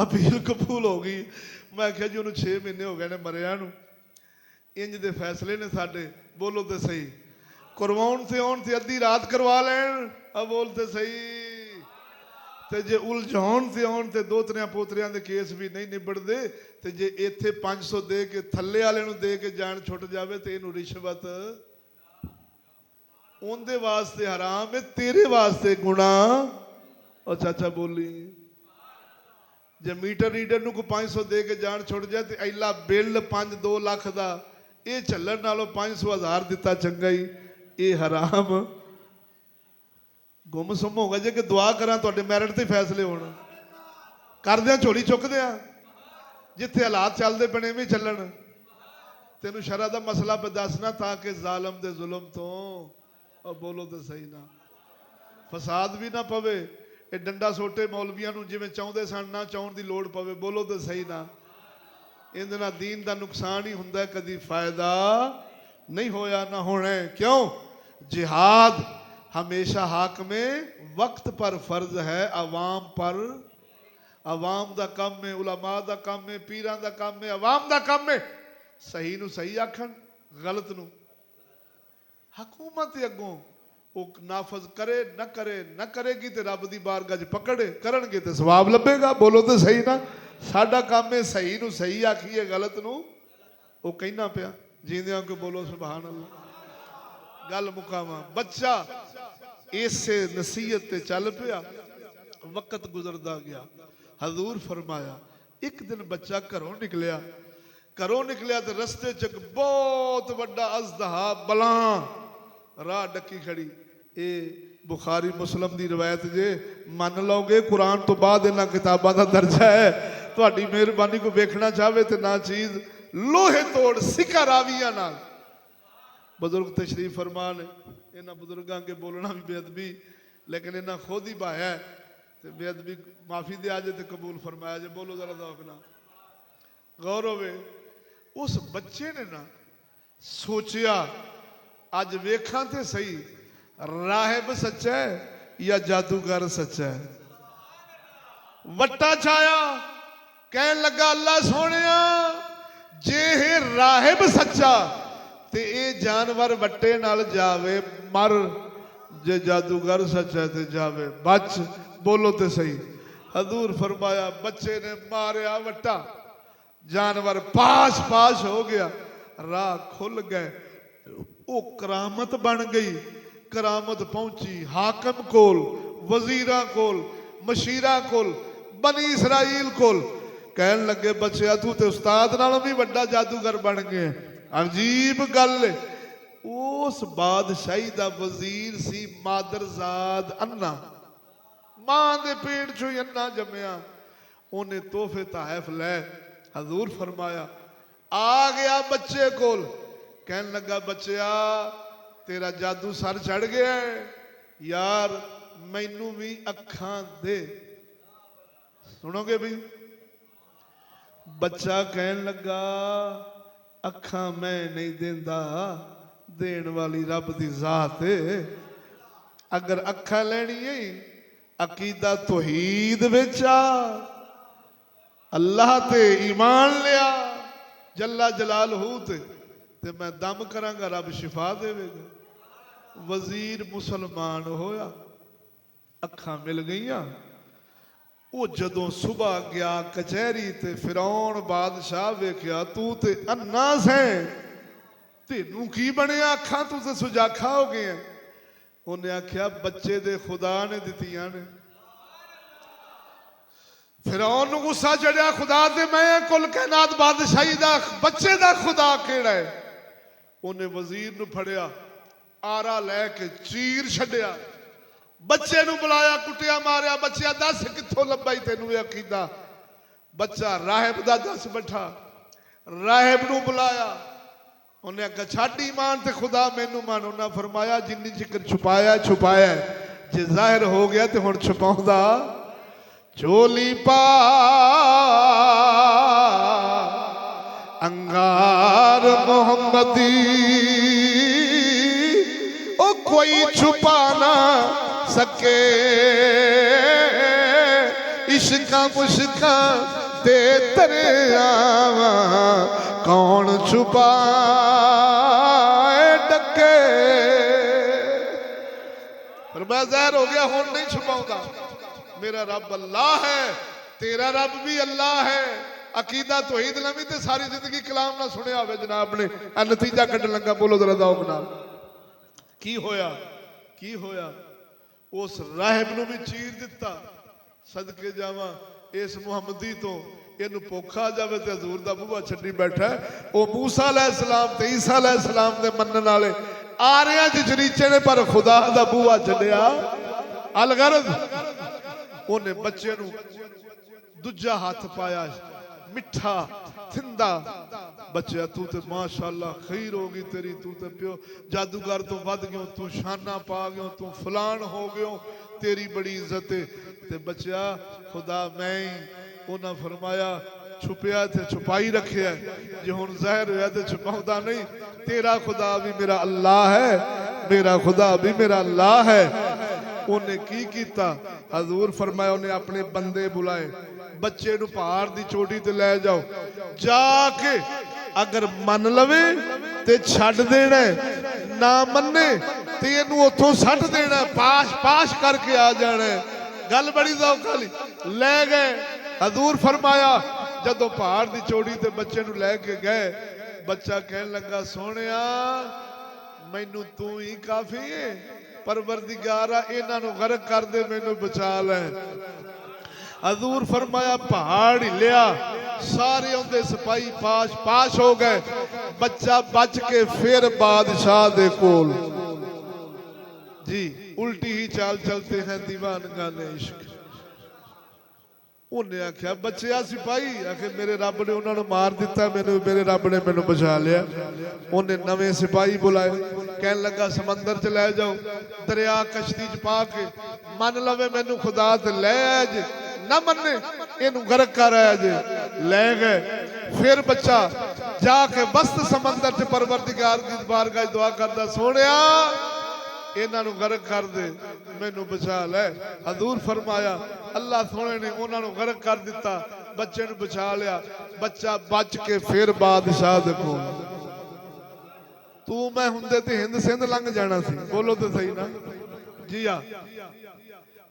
अपील कबूल हो गई। मैं कहा जी उन्होंने 6 महीने हो गए ने मरिया नूं, इंज दे फैसले ने साडे, बोलो तो सही। करवाउण से आउण ते अद्धी रात करवा लैण, अब बोल ते सही। ते जे उलझाउण से आउण ते दोतरियां पोतरियां दे केस भी नहीं निबड़दे, ते जे इत्थे 500 दे के थल्ले वाले नूं दे के जान छुट जावे ते इहनूं रिश्वत उनके वास्ते हराम है, तेरे वास्ते गुना। और चाचा बोली जे मीटर रीडर को 500 दे के जान छुट जाए तो इला बिल 5-2 लाख का ये झल्लण नालों 500,000 दिता चंगा ही, ये हराम गुम सुम होगा जे कि दुआ करा तो मैरिट से फैसले होना कर दिया, झोली चुक दिया, जिथे हालात चलते पे इवें चलन। तेनों शरअ दा मसला पे दसना ताकि जालम दे जुल्म तो, और बोलो तो सही ना, फसाद भी ना पवे, ये डंडा सोटे मौलवियां नूं जिवें चाहुंदे सन ना चाहुण दी लोड़ पवे, बोलो तो सही ना। इहदे नाल दीन दा नुकसान ही हुंदा, कदी फायदा नहीं होया ना होना है। क्यों? जिहाद हमेशा हक में वक्त पर फर्ज है, अवाम पर, अवाम दा कम है, उलमा दा कम है, पीरां दा कम है, अवाम दा कम है सही नूं सही आखण, गलत नूं हुकूमत अगों वो नाफज करे न करे, न करेगी तो रब की बारगाह च पकड़े, करनगे तो सवाब लभेगा। बोलो तो सही ना। साडा काम है सही नूं सही आखीए, गलत नूं वो कहना पिया। जींदियां को बोलो सुभान अल्लाह। गल मुकावा, बच्चा इसे नसीहत ते चल पिया, वक्त गुजरदा गया। हजूर फरमाया एक दिन बच्चा घरों निकलिया, घरों निकलिया तो रस्ते च एक बहुत वड्डा अजदहा बलां राह डकी खड़ी। ये बुखारी मुस्लिम की रवायत जे, मन लोगे कुरान तो बाद इन्हां किताबां दा दर्जा है। तुहाडी मेहरबानी को वेखना चाहे तो ना चीज़ लोहे तोड़ सिक्का रावियां नाल। बुजुर्ग तशरीफ फरमा ने, इन्हां बुजुर्गां के बोलना भी बेअदबी, लेकिन इन्हां खुद ही भाया है तो बेअदबी माफ़ी दे जे तो कबूल फरमाया जे। बोलो जरा दौक ना। गौर होवे उस बच्चे ने ना सोचिया अज वेखा ते सही राहिब सच्चा है या जादूगर सच्चा है। वट्टा छाया कहन लगा अल्लाह सोनिया जे हे राहिब सच्चा ते ये जानवर वट्टे नाल जावे मर, जे जादूगर सच्चा ते जावे बच। बोलो ते सही। हजूर फरमाया बच्चे ने मारिया वट्टा, जानवर पास पास हो गया, राह खुल गए, वो करामत बन गई। करामत पहुंची हाकम कोल, वजीरा कोल, मशीरा कोल, बनी इसराइल कोल। कहन लगे बच्चिया तू ते उस्ताद नालों भी वड्डा जादूगर बन गए। अजीब गल उस बादशाही दा वजीर सी मादरजाद अन्ना, मां दे पेट चों ही अन्ना जम्मिया। उन्हें तोहफे तहफ लै हजूर फरमाया आ गया बच्चे कोल। कहन लगा बच्चिया तेरा जादू सर चढ़ गया है यार, मैनू भी अखां दे। सुनोगे भी? बच्चा कहन लगा अखां मैं नहीं देंदा, देन वाली रब दी जात है। अगर अखां लेनी है अकीदा तौहीद विच आ, अल्लाह ते ईमान लिया जल्ला जलालहू ते मैं दम करांगा रब शिफा देवेगा। वजीर मुसलमान होया, अखां मिल गईयां। वो जदों सुबह गया कचहरी ते फिरौन बादशाह वेख्या तू ते अन्ना सैं, तेनू की बनया अखां तू ते सुजाखा हो गया। उन्हें आख्या बच्चे दे खुदा ने दित्तियां ने। फिरौन नूं गुस्सा चढ़िया खुदा ते मैं कुल कायनात बादशाही दा बच्चे दा खुदा केड़ा है। उन्हें वजीर नूं फड़िया आरा लैके चीर छड्डिया, बच्चे नूं बुलाया कुटिया मारिया। बच्चिया दस कित्थों लब्भा ही तेनू ये अकीदा? बच्चा राहिब दा दस बैठा, राहिब नूं बुलाया। उन्हें आख्या छड्ड ईमान ते खुदा मैनू मान। उन्हें फरमाया जिन्नी चिकर छुपाया छुपाया, जे जाहिर हो गया तो हुण छुपाउंदा चोली पा अंगार मोहम्मदी, ओ कोई छुपा ना सके इश्का मुश्का ते दरियावा, कौन छुपाए डके। पर मैं ज़ाहिर हो गया हुण नहीं छुपाऊंगा, मेरा रब अल्लाह है, तेरा रब भी अल्लाह है। अकीदा तौहीद लवी ते सारी जिंदगी कलाम ना सुनिया होवे जनाब ने, नतीजा कड्ढन लगा। बोलो जरा दौक नाल की होया? की होया? उस राहिब नूं भी चीर दिता। सदके जावा इस मुहम्मदी तो इनू भुख आ जावे ते हजूर दा बूहा छड्डी बैठा है। वो मूसा अलैहिस्सलाम ते ईसा अलैहिस्सलाम दे मनण वाले आरियां च चरीचे ने, पर खुदा दा बूहा छड्डिया अलगरज। उन्हें बच्चे नूं दूजा हाथ पाया, मिठा थिंदा। बच्चा तू तो माशाअल्लाह खीर होगी तेरी, तू तो प्यो जादूगर तो वध गयो, तू शाना पा गयो, तू फलान हो गयो, तेरी बड़ी इज्जत है। ते बच्चा खुदा मैं ही। उन्हें फरमाया छुपया थे छुपाई रखे, जे हुण ज़ाहिर होया तो छुपाउंदा नहीं। तेरा खुदा भी मेरा अल्लाह है, मेरा खुदा भी मेरा अल्लाह है। उन्हें की कीता? हजूर फरमाया उन्हें अपने बंदे बुलाए, बच्चे नूं पहाड़ दी चोटी ते ले जाओ, जाके अगर मन लवे ते छड्ड देना, ना मन्ने ते इनू उथों सट देना, पाश पाश करके आ जाना। गल बड़ी दौख वाली। ले गए। हजूर फरमाया जदों पहाड़ दी चोटी ते बच्चे नूं लैके गए, बच्चा कहन लगा सोहणिया मैनू तू ही काफी है, परवरदिगारा इन्हां नूं गरक कर दे, मैनू बचा ले। हजूर फरमाया पहाड़ हिलिया, सारे उनके सिपाही पाश पाश हो गए। बच्चा बच के फिर बादशाह दे कोल जी उल्टी ही चाल चलते हैं दीवानगा ने इश्क। उन्हें आख्या बच्चिया सिपाही आखे मेरे रब ने उन्होंने मार दिता, मेरे रब ने मैनू बचा लिया। उन्हें नवे सिपाही बुलाए, कहन लगा समंदर च लै जाओ, दरिया कश्ती च पा के मन लवे मैनू खुदा ते लै जे, ना मन्ने इनू गरक कर आया जे। ले गए। फिर बच्चा जाके बस्त समंदर च परवरदिगार दी बारगाह दुआ करदा, सोनिया इन्हां नूं गर्क कर दे, मैनू बचा लै। हजूर फरमाया अल्लाह सोने ने उन्हां नूं गर्क कर दिता, बच्चे नूं बचा लिया। बच्चा बच के फिर बादशाह दे कोल। तू मैं हुंदे ते हिंद सिंध लंघ जाना सी, बोलो तो सही ना जी। आ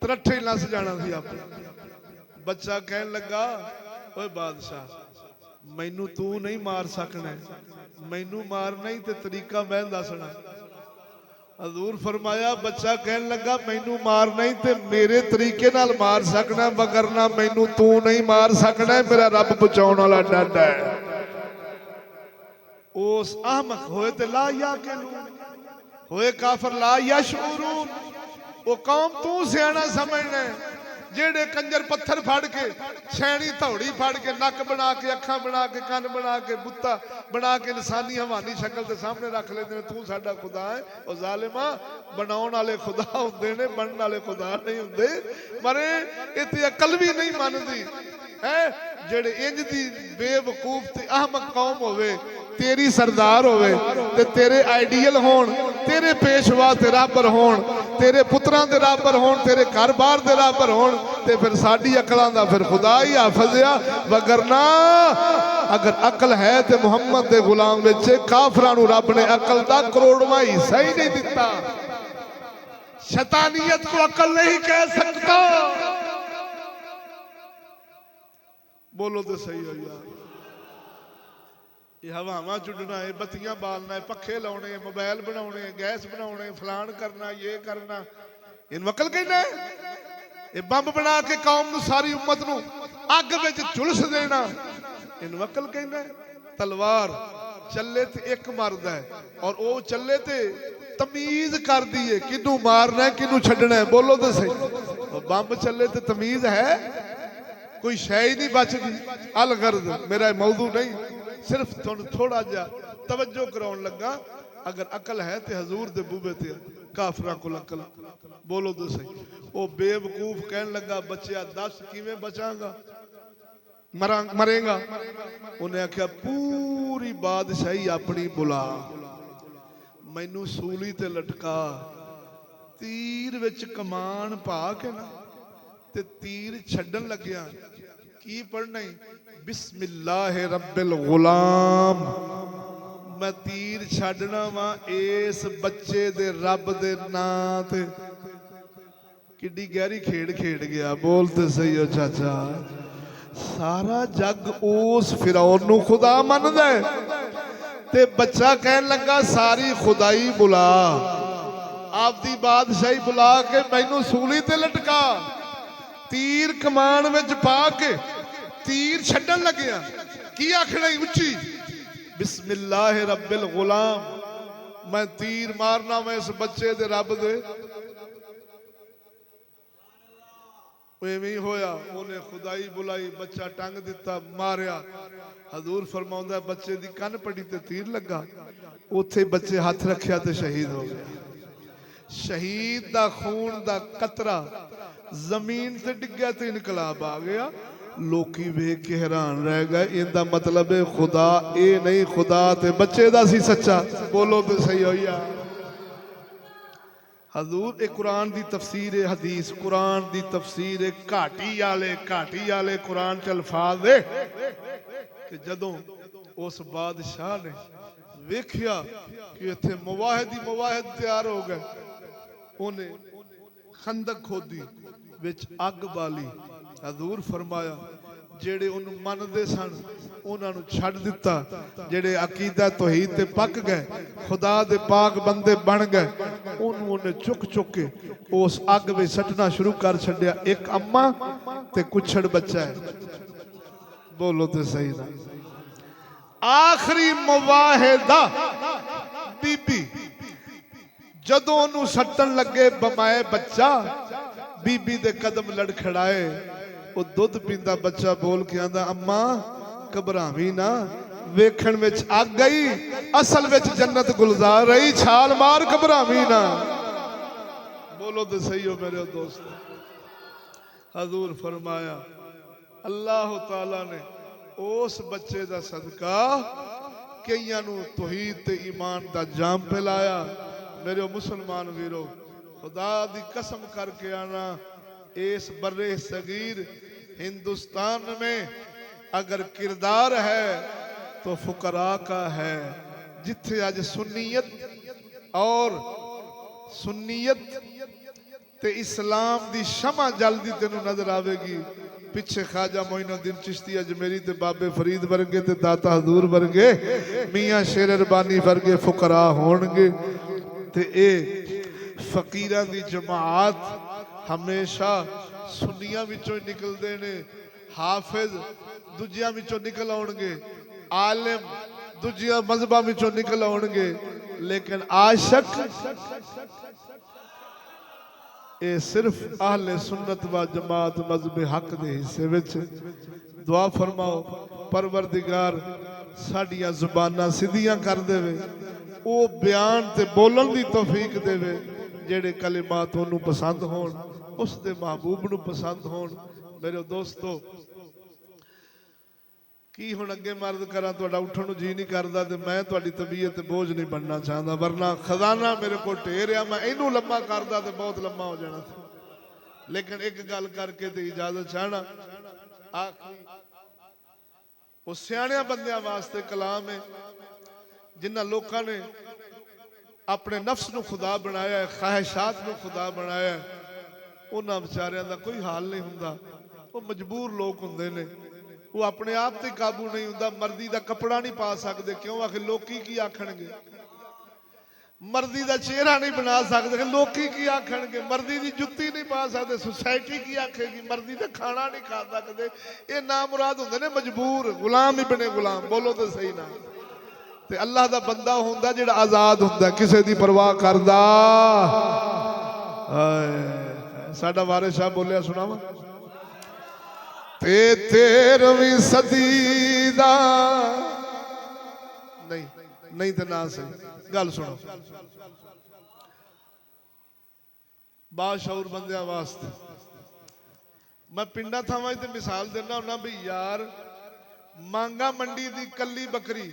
तरट्ठे नस जाना सी आप। बच्चा कहन लगा, ओए बादशाह मैनू तू नहीं मार सकना, मैनू मारना ही ते तरीका मैं दसना। हजूर फरमाया, बच्चा कहन लगा मैनू मारना ही ते मेरे तरीके नाल मार सकना, वगरना मैनू तू नहीं मार सकना, मेरा रब बचाउण वाला डाडा है। उस अहमक होए ते ला या के होए काफर ला यशऊरून, वो कौम तू सियाना समझना, जेड़े कंजर पत्थर फाड़ के छैनी धौड़ी फाड़ के नक बना के अखा बना के कन बना के बुत्ता बना के इंसानी हवानी शक्ल के सामने रख लेते हैं, तू साडा खुदा है। और जालिमा बनाउण वाले खुदा हुंदे ने, बनने वाले खुदा नहीं हुंदे। मरे इत्थे अकल भी नहीं मनदी है, जेड़े इंज दी बेवकूफ ते अहमक कौम होवे, तेरी सरदार होवे ते तेरे आइडियल होण, तेरे पेशवा ते राबर होण, तेरे पुत्रां दे राबर होण, तेरे घर बार दे राबर होण, ते फिर साडी अकलां दा फिर खुदा ही हाफिज आ। वगरना अगर अकल है ते मुहम्मद दे गुलाम विच काफरां नूं रब ने अकल दा करोड़वां हिस्सा ही नहीं दिता। शैतानियत को अकल नहीं कह सकता। बोलो तो सही हो यार। ये हवावां चुडना है, बत्तियां बालना है, पखे लाने, मोबाइल बनाने, गैस बनाने, फलान करना, ये करना, इन अकल कहना है। ये बंब बना के कौम नूं सारी उम्मत नूं अग विच झुलस देना, इन अकल कहना है। तलवार चले ते एक मरदा है, और वो चले ते तमीज कर दी है किनू मारना है किनू छड्डना है। बोलो तो सही। बंब चले ते तमीज है, कोई शै ही नहीं बचदी। अलगर्द मेरा मौजू नहीं, सिर्फ तुहानूं थोड़ा जिहा तवज्जो कराउण लगा। अगर अकल है तो हजूर दे बूबे ते काफरां कोल अकल। बोलो तो सही। वो बेवकूफ कहन लगा, बच्चिया दस किवें बचांगा, मरेगा। उन्हें आख्या पूरी बादशाही अपनी बुला, मैनू सूली ते लटका, तीर विच कमान पा के ना ते तीर छड्डन लग्या। की पढ़ना ही, बिस्मिल्लाह रब्बिल गुलाम, मैं तीर छड्डना वा इस बच्चे दे रब दे नां ते। किड्डी गहरी खेड खेड गया। बोलते सही हो चाचा। सारा जग उस फिरौन नूं खुदा मनदा है, ते बच्चा कहन लगा सारी खुदाई बुला, आपदी बादशाही बुला के मैनू सूली ते लटका, तीर कमान विच पा के तीर छड्डन लग्या। की आखना उच्ची, बिस्मिल्लाह रब्बिल गुलाम, मैं तीर मारना मैं इस बच्चे दे रब दे। होया, उन्हें खुदाई बुलाई, बच्चा टंग दिता, मारिया। हजूर फरमाउंदा बच्चे दी कन पड़ी ते तीर लगा, उथे बच्चे हाथ रखिया ते शहीद हो गया। शहीद दा खून दा कतरा जमीन ते डिग्या ते इनकलाब आ गया। लोकी वेख के हैरान रह गए। इनका मतलब है खुदा ये नहीं, खुदा ते बच्चे दा सी सच्चा। बोलो तो सही हो यार। हजूर एक कुरान दी तफसीर है, हदीस कुरान दी तफसीर है। घाटी वाले कुरान च अल्फाज है कि जदों उस बादशाह ने वेख्या कि इत्थे मुवाहिद तैयार हो गए, उन्हें खंदक खोदी, विच अग बाली। हजूर फरमाया जेड़े उन्होंने मनते सन उन्होंने छड़ दिता, जेड़े अकीदा तौहीद ते पक गए, खुदा दे पाक बंदे बन गए, उन्होंने चुक के उस अग में सटना शुरू कर छड़िया। एक अम्मा ते कुछड़ बच्चा है। बोलो तो सही ना। आखिरी मुवाहिदा बीबी जदों उन्होंने सटन लगे बमाए बच्चा, बीबी दे कदम लड़खड़ाए, वो दुध पींदा बच्चा बोल के आंदा अम्मा घबरावी ना, वेखण विच अग गई, असल विच जन्नत गुलजार रही, छाल मार घबरावी ना। बोलो तो सही हो मेरे दोस्त। हजूर फरमाया अल्लाह ताला ने उस बच्चे का सदका कईयां नूं तौहीद ते ईमान दा जाम पिलाया। मेरे मुसलमान वीरो, खुदा दी कसम करके आना, इस बर्रे सगीर हिंदुस्तान में अगर किरदार है तो फुकरा का है। जिथे अज सुन्नीयत ते इस्लाम दी शमा जलदी तेनू नजर आवेगी। पिछे ख्वाजा मोइनुद्दीन चिश्ती अजमेरी ते बाबे फरीद वर्गे ते दाता हजूर वर्गे मियाँ शेर रबानी वर्गे फुकरा होणगे ते ए फकीरां दी जमात हमेशा सुन्नियां विचों निकलदे ने। हाफिज दूजियां विचों निकल आउणगे, आलिम दूजियां मजहबां विचों निकल आउणगे, लेकिन आशिक ये सिर्फ आहले सुन्नत व जमात मजहब हक दे हिस्से विच। दुआ फरमाओ परवरदिगार साडियां जुबानां सीधियां कर देवे, वो बयान ते बोलन दी तौफीक देवे जेड़े कलिमात ओनू पसंद होण, उस दे महबूब नू पसंद होण। मेरे दोस्तों, की हुण अगे मर्द करा, तुहाडा उठण नू जी नहीं करदा ते मैं तुहाडी तबीयत बोझ नहीं बनना चाहता, वरना खजाना मेरे को ढेर आ, मैं इनू लम्मा करदा ते बहुत लम्मा हो जाना था। लेकिन एक गल करके ते इजाजत चाहना, आखिरी वो सियाणियां बंदियां वास्ते कलाम है जिन्हां लोकां ने अपने नफ्स नू खुदा बनाया है, ख्वाहिशात नू खुदा बनाया है, उन्हां बेचारियां दा कोई हाल नहीं हुंदा। वो मजबूर लोग हुंदे ने, वो अपने आप ते काबू नहीं हुंदा। मर्दी दा कपड़ा नहीं पा सकते, क्यों? आखिर लोकी की आखणगे। मर्दी दा चेहरा नहीं बना सकते, लोकी की आखणगे। मर्दी दी जुत्ती नहीं पा सकते, सोसाइटी की आखेगी। मर्दी दा खाना नहीं खा सकते। ये ना मुराद हुंदे ने मजबूर, गुलाम ही बने गुलाम। बोलो तो सही ना। ते अल्लाह दा बंदा हुंदा जिहड़ा आजाद हुंदा, किसे दी परवाह करदा। साडा वारिस साहब बोलिया सुनावा, ते 13वीं सदी दा नहीं तो ना सही गल सुनो। बाशऊर बंदियां वास्ते मैं पिंडा थावां ते मिसाल देना हुन्ना भी यार, मांगा मंडी दी कल्ली बकरी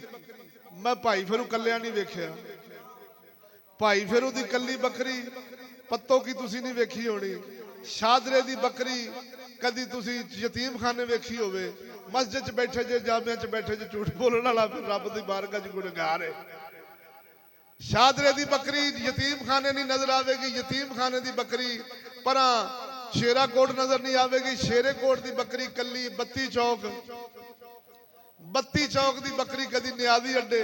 मैं भाई फेरू कल्लिया नहीं वेखिया। भाई फेरू दी कल्ली बकरी पत्तो की तुसी नहीं वेखी होनी। शादरे दी बकरी कदी तुसी यतीम खाने वेखी होवे। मस्जिद च बैठे जे, जामिया च बैठे जे, झूठ बोलने वाला फिर रब दी बारगाह च गुनहगार है। शादरे दी बकरी यतीम खाने नहीं नजर आवेगी। यतीम खाने दी बकरी परा शेरा कोट नजर नहीं आवेगी। शेरे कोट दी बकरी कल्ली बत्ती चौक दी बकरी कदी नियाजी अड्डे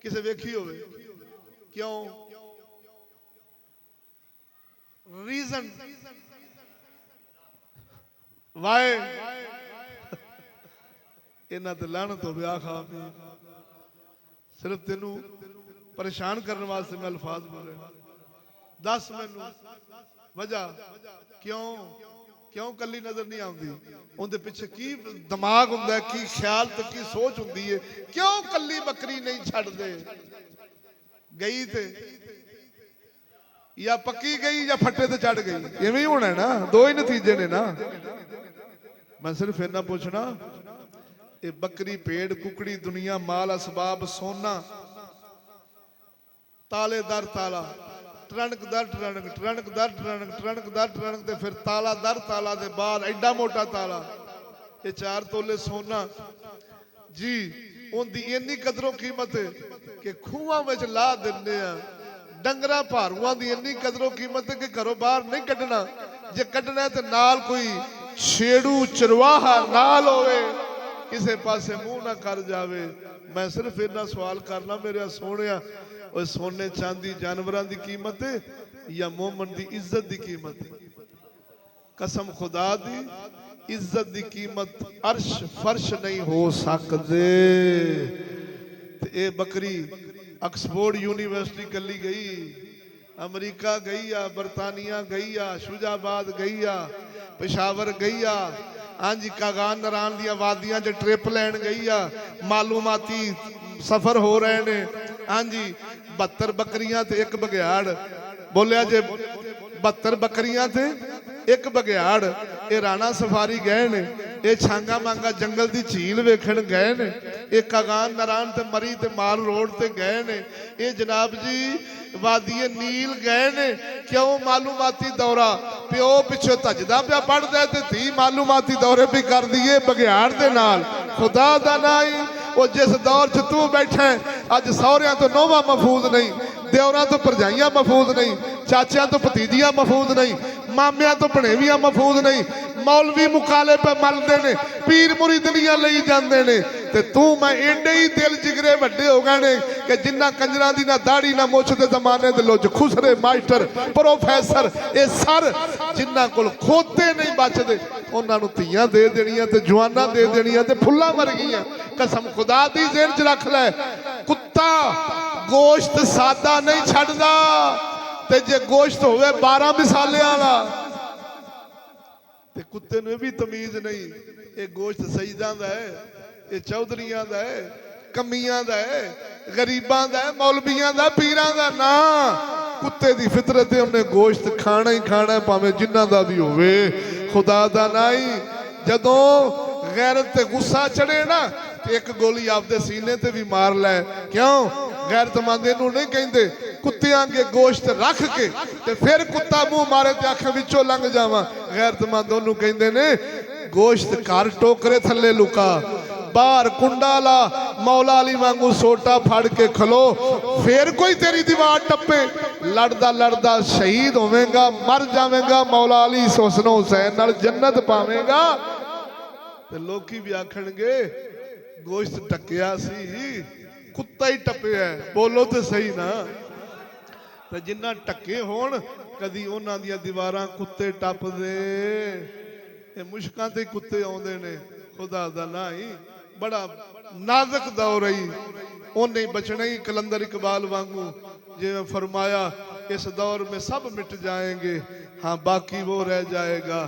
किसे वेखी होवे। क्यों? रीजन वाई इन्हां ते लानत होवे। आखा सिर्फ तेनू परेशान करने वास्ते मैं अल्फाज बोले। दस मैनू वजह क्यों कली नजर नहीं आती? उनके पिछे की दिमाग हुंदा है, की ख्याल ते की सोच हुंदी है? क्यों कली बकरी नहीं छड्डदे? गई थे या पक्की गई या फट्टे ते चढ़ गई, इवें ही होना है ना। दो ही नतीजे ने ना। मैं सिर्फ इन्ना पूछना, ये बकरी भेड़ कुकड़ी दुनिया माल असबाब सोना ताले दर ताला ट्रनक दर ट्रनक ट्रनक दर ट्रनक ट्रनक दर ट्रनक ते फिर ताला दर ताला दे बाद एडा मोटा ताला, ये 4 तोले सोना जी। उनकी इन्नी कदरों कीमत है कि खूहां विच ला दिंदे आ। डंगरा भारुआं दी इन्नी कदरों कीमत है कि घरों बाहर नहीं कढ़ना। जे कढ़ना तो नाल कोई छेड़ू चरवाहा नाल होवे, किसे पासे मुंह ना कर जावे। मैं सिर्फ इन्ना सवाल करना मेरे सोहणिया, और सोने चांदी जानवरां दी कीमत है या मोमन दी इज्जत दी कीमत है? कसम खुदा दी, इज्जत दी कीमत अर्श फर्श नहीं हो सकते। ये बकरी ऑक्सफोर्ड यूनिवर्सिटी कली गई, अमरीका गई आ, बरतानिया गई आ, शुजाबाद गई आ, पेशावर गई आ, हाँ जी कागान नरान दी वादियां च ट्रिप लैन गई आ। मालूमाती सफर हो रहे ने। हाँ जी 72 बकरियां ते एक बघियाड़। बोलिया जे 72 बकरियां थे एक बघियाड़ ये राणा सफारी गए ने, ये छांगा मांगा जंगल की झील वेखण गए ने, ये कागान नारायण ते मरी ते माल रोड ते गए ने, ये जनाब जी वादी नील गए ने। क्यों? मालूमाती दौरा, प्यो पिछे धजदा पिया पढ़दा ते धी मालूमाती दौरे भी कर दिए बघियाड़ दे नाल। खुदा दा नाई वो जिस दौर च तू बैठा है, अज सौहरियां तो नोवा महफूज नहीं, दियोरां तो भरजाइयां महफूज नहीं, चाचियां तो भतीजियां महफूज नहीं, मामियां तो भणेवियां महफूज नहीं, मौलवी मुकाले पे मलदे ने, पीर मुरीदनियां लई जांदे ने, ते तू मैं एडे ही दिल जिगरे वड्डे हो गए ने कि जिन्ना कंजरां दी ना दाढ़ी ना मुछ दे जमाने दे लोच खुसरे मास्टर प्रोफैसर ये सर जिन्ना कोल खोते नहीं बचदे उन्हां नूं धीआं दे देणियां ते जवानां दे देणियां ते फुल्लां वर्गियां। कसम खुदा दी ज़हन च रख लै, कुत्ता गोश्त सादा नहीं छड्डदा, ते जे गोश्त होवे 12 मिसाले वाला ते कुत्ते नूं भी तमीज नहीं। ये गोश्त सईदां दा है, ये चौधरियां दा है, कमियां दा है, गरीबां दा है, मौलवियां दा, पीरां दा ना। कुत्ते दी फितरत है, उन्हें गोश्त खाना ही खाना है, भावें जिन्हां दा भी होवे। खुदा दा नाई जदों गैरत ते गुस्सा चढ़े ना, एक गोली आपदे सीने ते भी मार लै। क्यों? गैरतमंद इनू नहीं कहते कुत्तियां अगे गोश्त रख के ते फिर कुत्ता मुंह मारे ते अख विचों लंघ जावा। गैरतमंद ओनू कहते ने गोश्त घर टोकरे थले लुका, बाहर कुंडा ला, मौला अली वांगू सोटा फड़ के खलो, फिर कोई तेरी दीवार टप्पे, लड़दा लड़दा शहीद होवेगा, मर जावेगा, मौला अली हुसन हुसैन नाल जन्नत पावेगा। ते लोकी भी आखणगे गोश्त टकिया सी, कुत्ता ही टप्पिया। बोलो तो सही ना। ते जिन्ना टके होण कदी उन्हां दियां दीवारां कुत्ते टपदे, ये मुश्कां ते कुत्ते आउंदे ने। खुदा दा ना ही बड़ा नाजुक दौर है, उन्हें बचना ही कलंदर इकबाल वांगू जिवें फरमाया इस दौर में सब मिट जाएंगे, हाँ बाकी वो रह जाएगा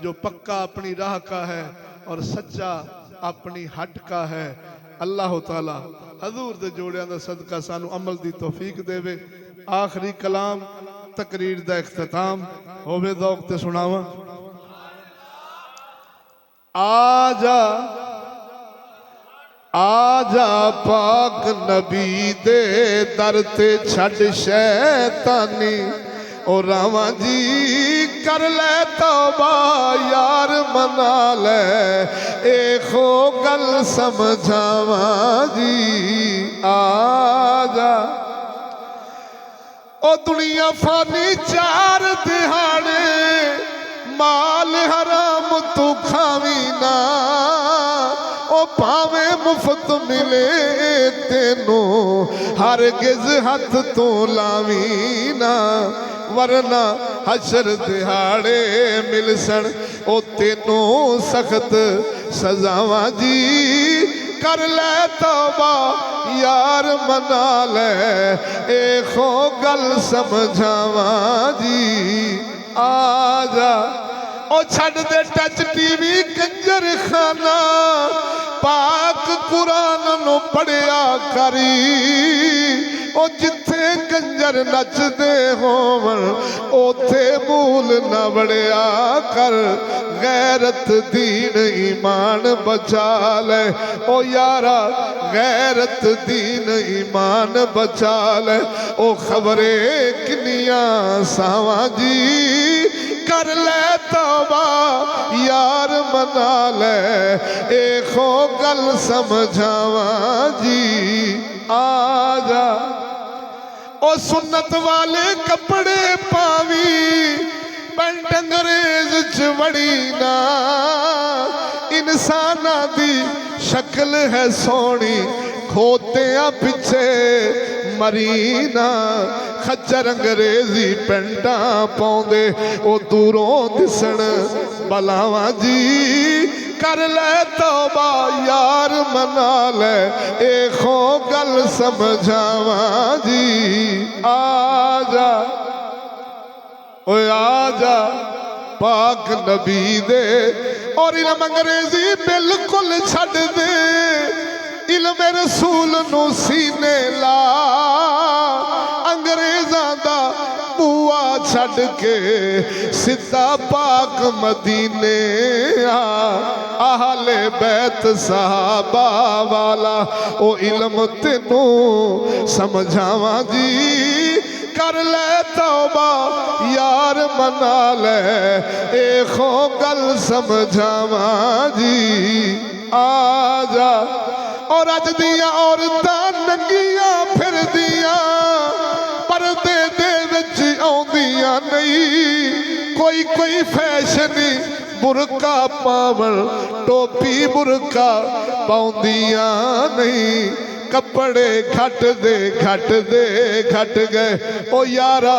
जो पक्का अपनी राह का है और सच्चा अपनी हट का है। अल्लाह ताला हजूर दे जोड़ियां दा सदका सानू अमल दी तौफीक देवे। आखिरी कलाम तकरीर दा इख्तिताम होवे, दौक ते सुनावा। आजा आजा पाक नबी दे दर ते छड़ शैतानी, ओ रावा जी कर ले तौबा यार मना ले, एखो गल समझावा जी। आजा ओ दुनिया फानी चार दिहाड़े, माल हराम तू खावी ना, ओ भावे मुफ्त मिले तेनू हरगिज हथ तू लावी ना, वरना हशर दिहाड़े मिलसन ओ तेनू सख्त सजावा जी। कर ले तौबा यार मना ले, एखो गल समझावा जी। आजा ओ छड़ दे टच टीवी कंजर खाना, पाक कुरान नु पढ़िया करी, ओ जिथे कंजर नचदे होवन ओथे मूल न वड़िया कर, गैरत दीन ईमान बचा ले, ओ यारा गैरत दीन ईमान बचा ले, ओ खबरे किनियां सावां जी। कर ले तौबा यार मना ले, एखो गल समझावा जी। आजा ओ सुन्नत वाले कपड़े पावी, पैंट अंग्रेज च वड़ी ना, इंसाना दी शक्ल है सोहनी, खोतियां पिछे मरीना, खच्चर अंग्रेजी पेंटा पाउंदे ओ दूरों दिसण बलावा जी। कर ले तौबा यार मना ले, एखो गल समझावा जी। आजा ओए आजा पाक नबी दे, और इल्म अंग्रेजी बिल्कुल छड़ दे, इल्म रसूल नू सीने ला, अंग्रेजां दा बुआ छड़ के सिद्धा पाक मदीने आहले बैत सहाबा वाला ओ इल्म तेनू समझावा जी कर ले तौबा यार मना ले एखो गल समझावा जी आजा और अज दिया औरतां नंगियां फिर दिया परदे दे विच आउंदियां नहीं कोई कोई फैशन बुरका पावण टोपी बुरका पाउंदियां नहीं कपड़े घट गए ओ यारा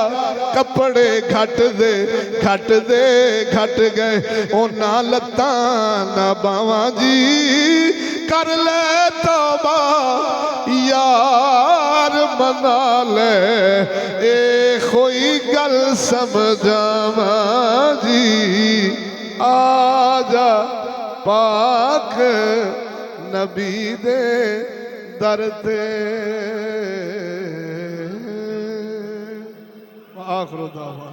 कपड़े घट गए ओ ना लत्तां ना बावां जी कर ले तौबा यार मना ले ए कोई गल समझावा जी आजा पाक नबी दे दर ते आखिर दावा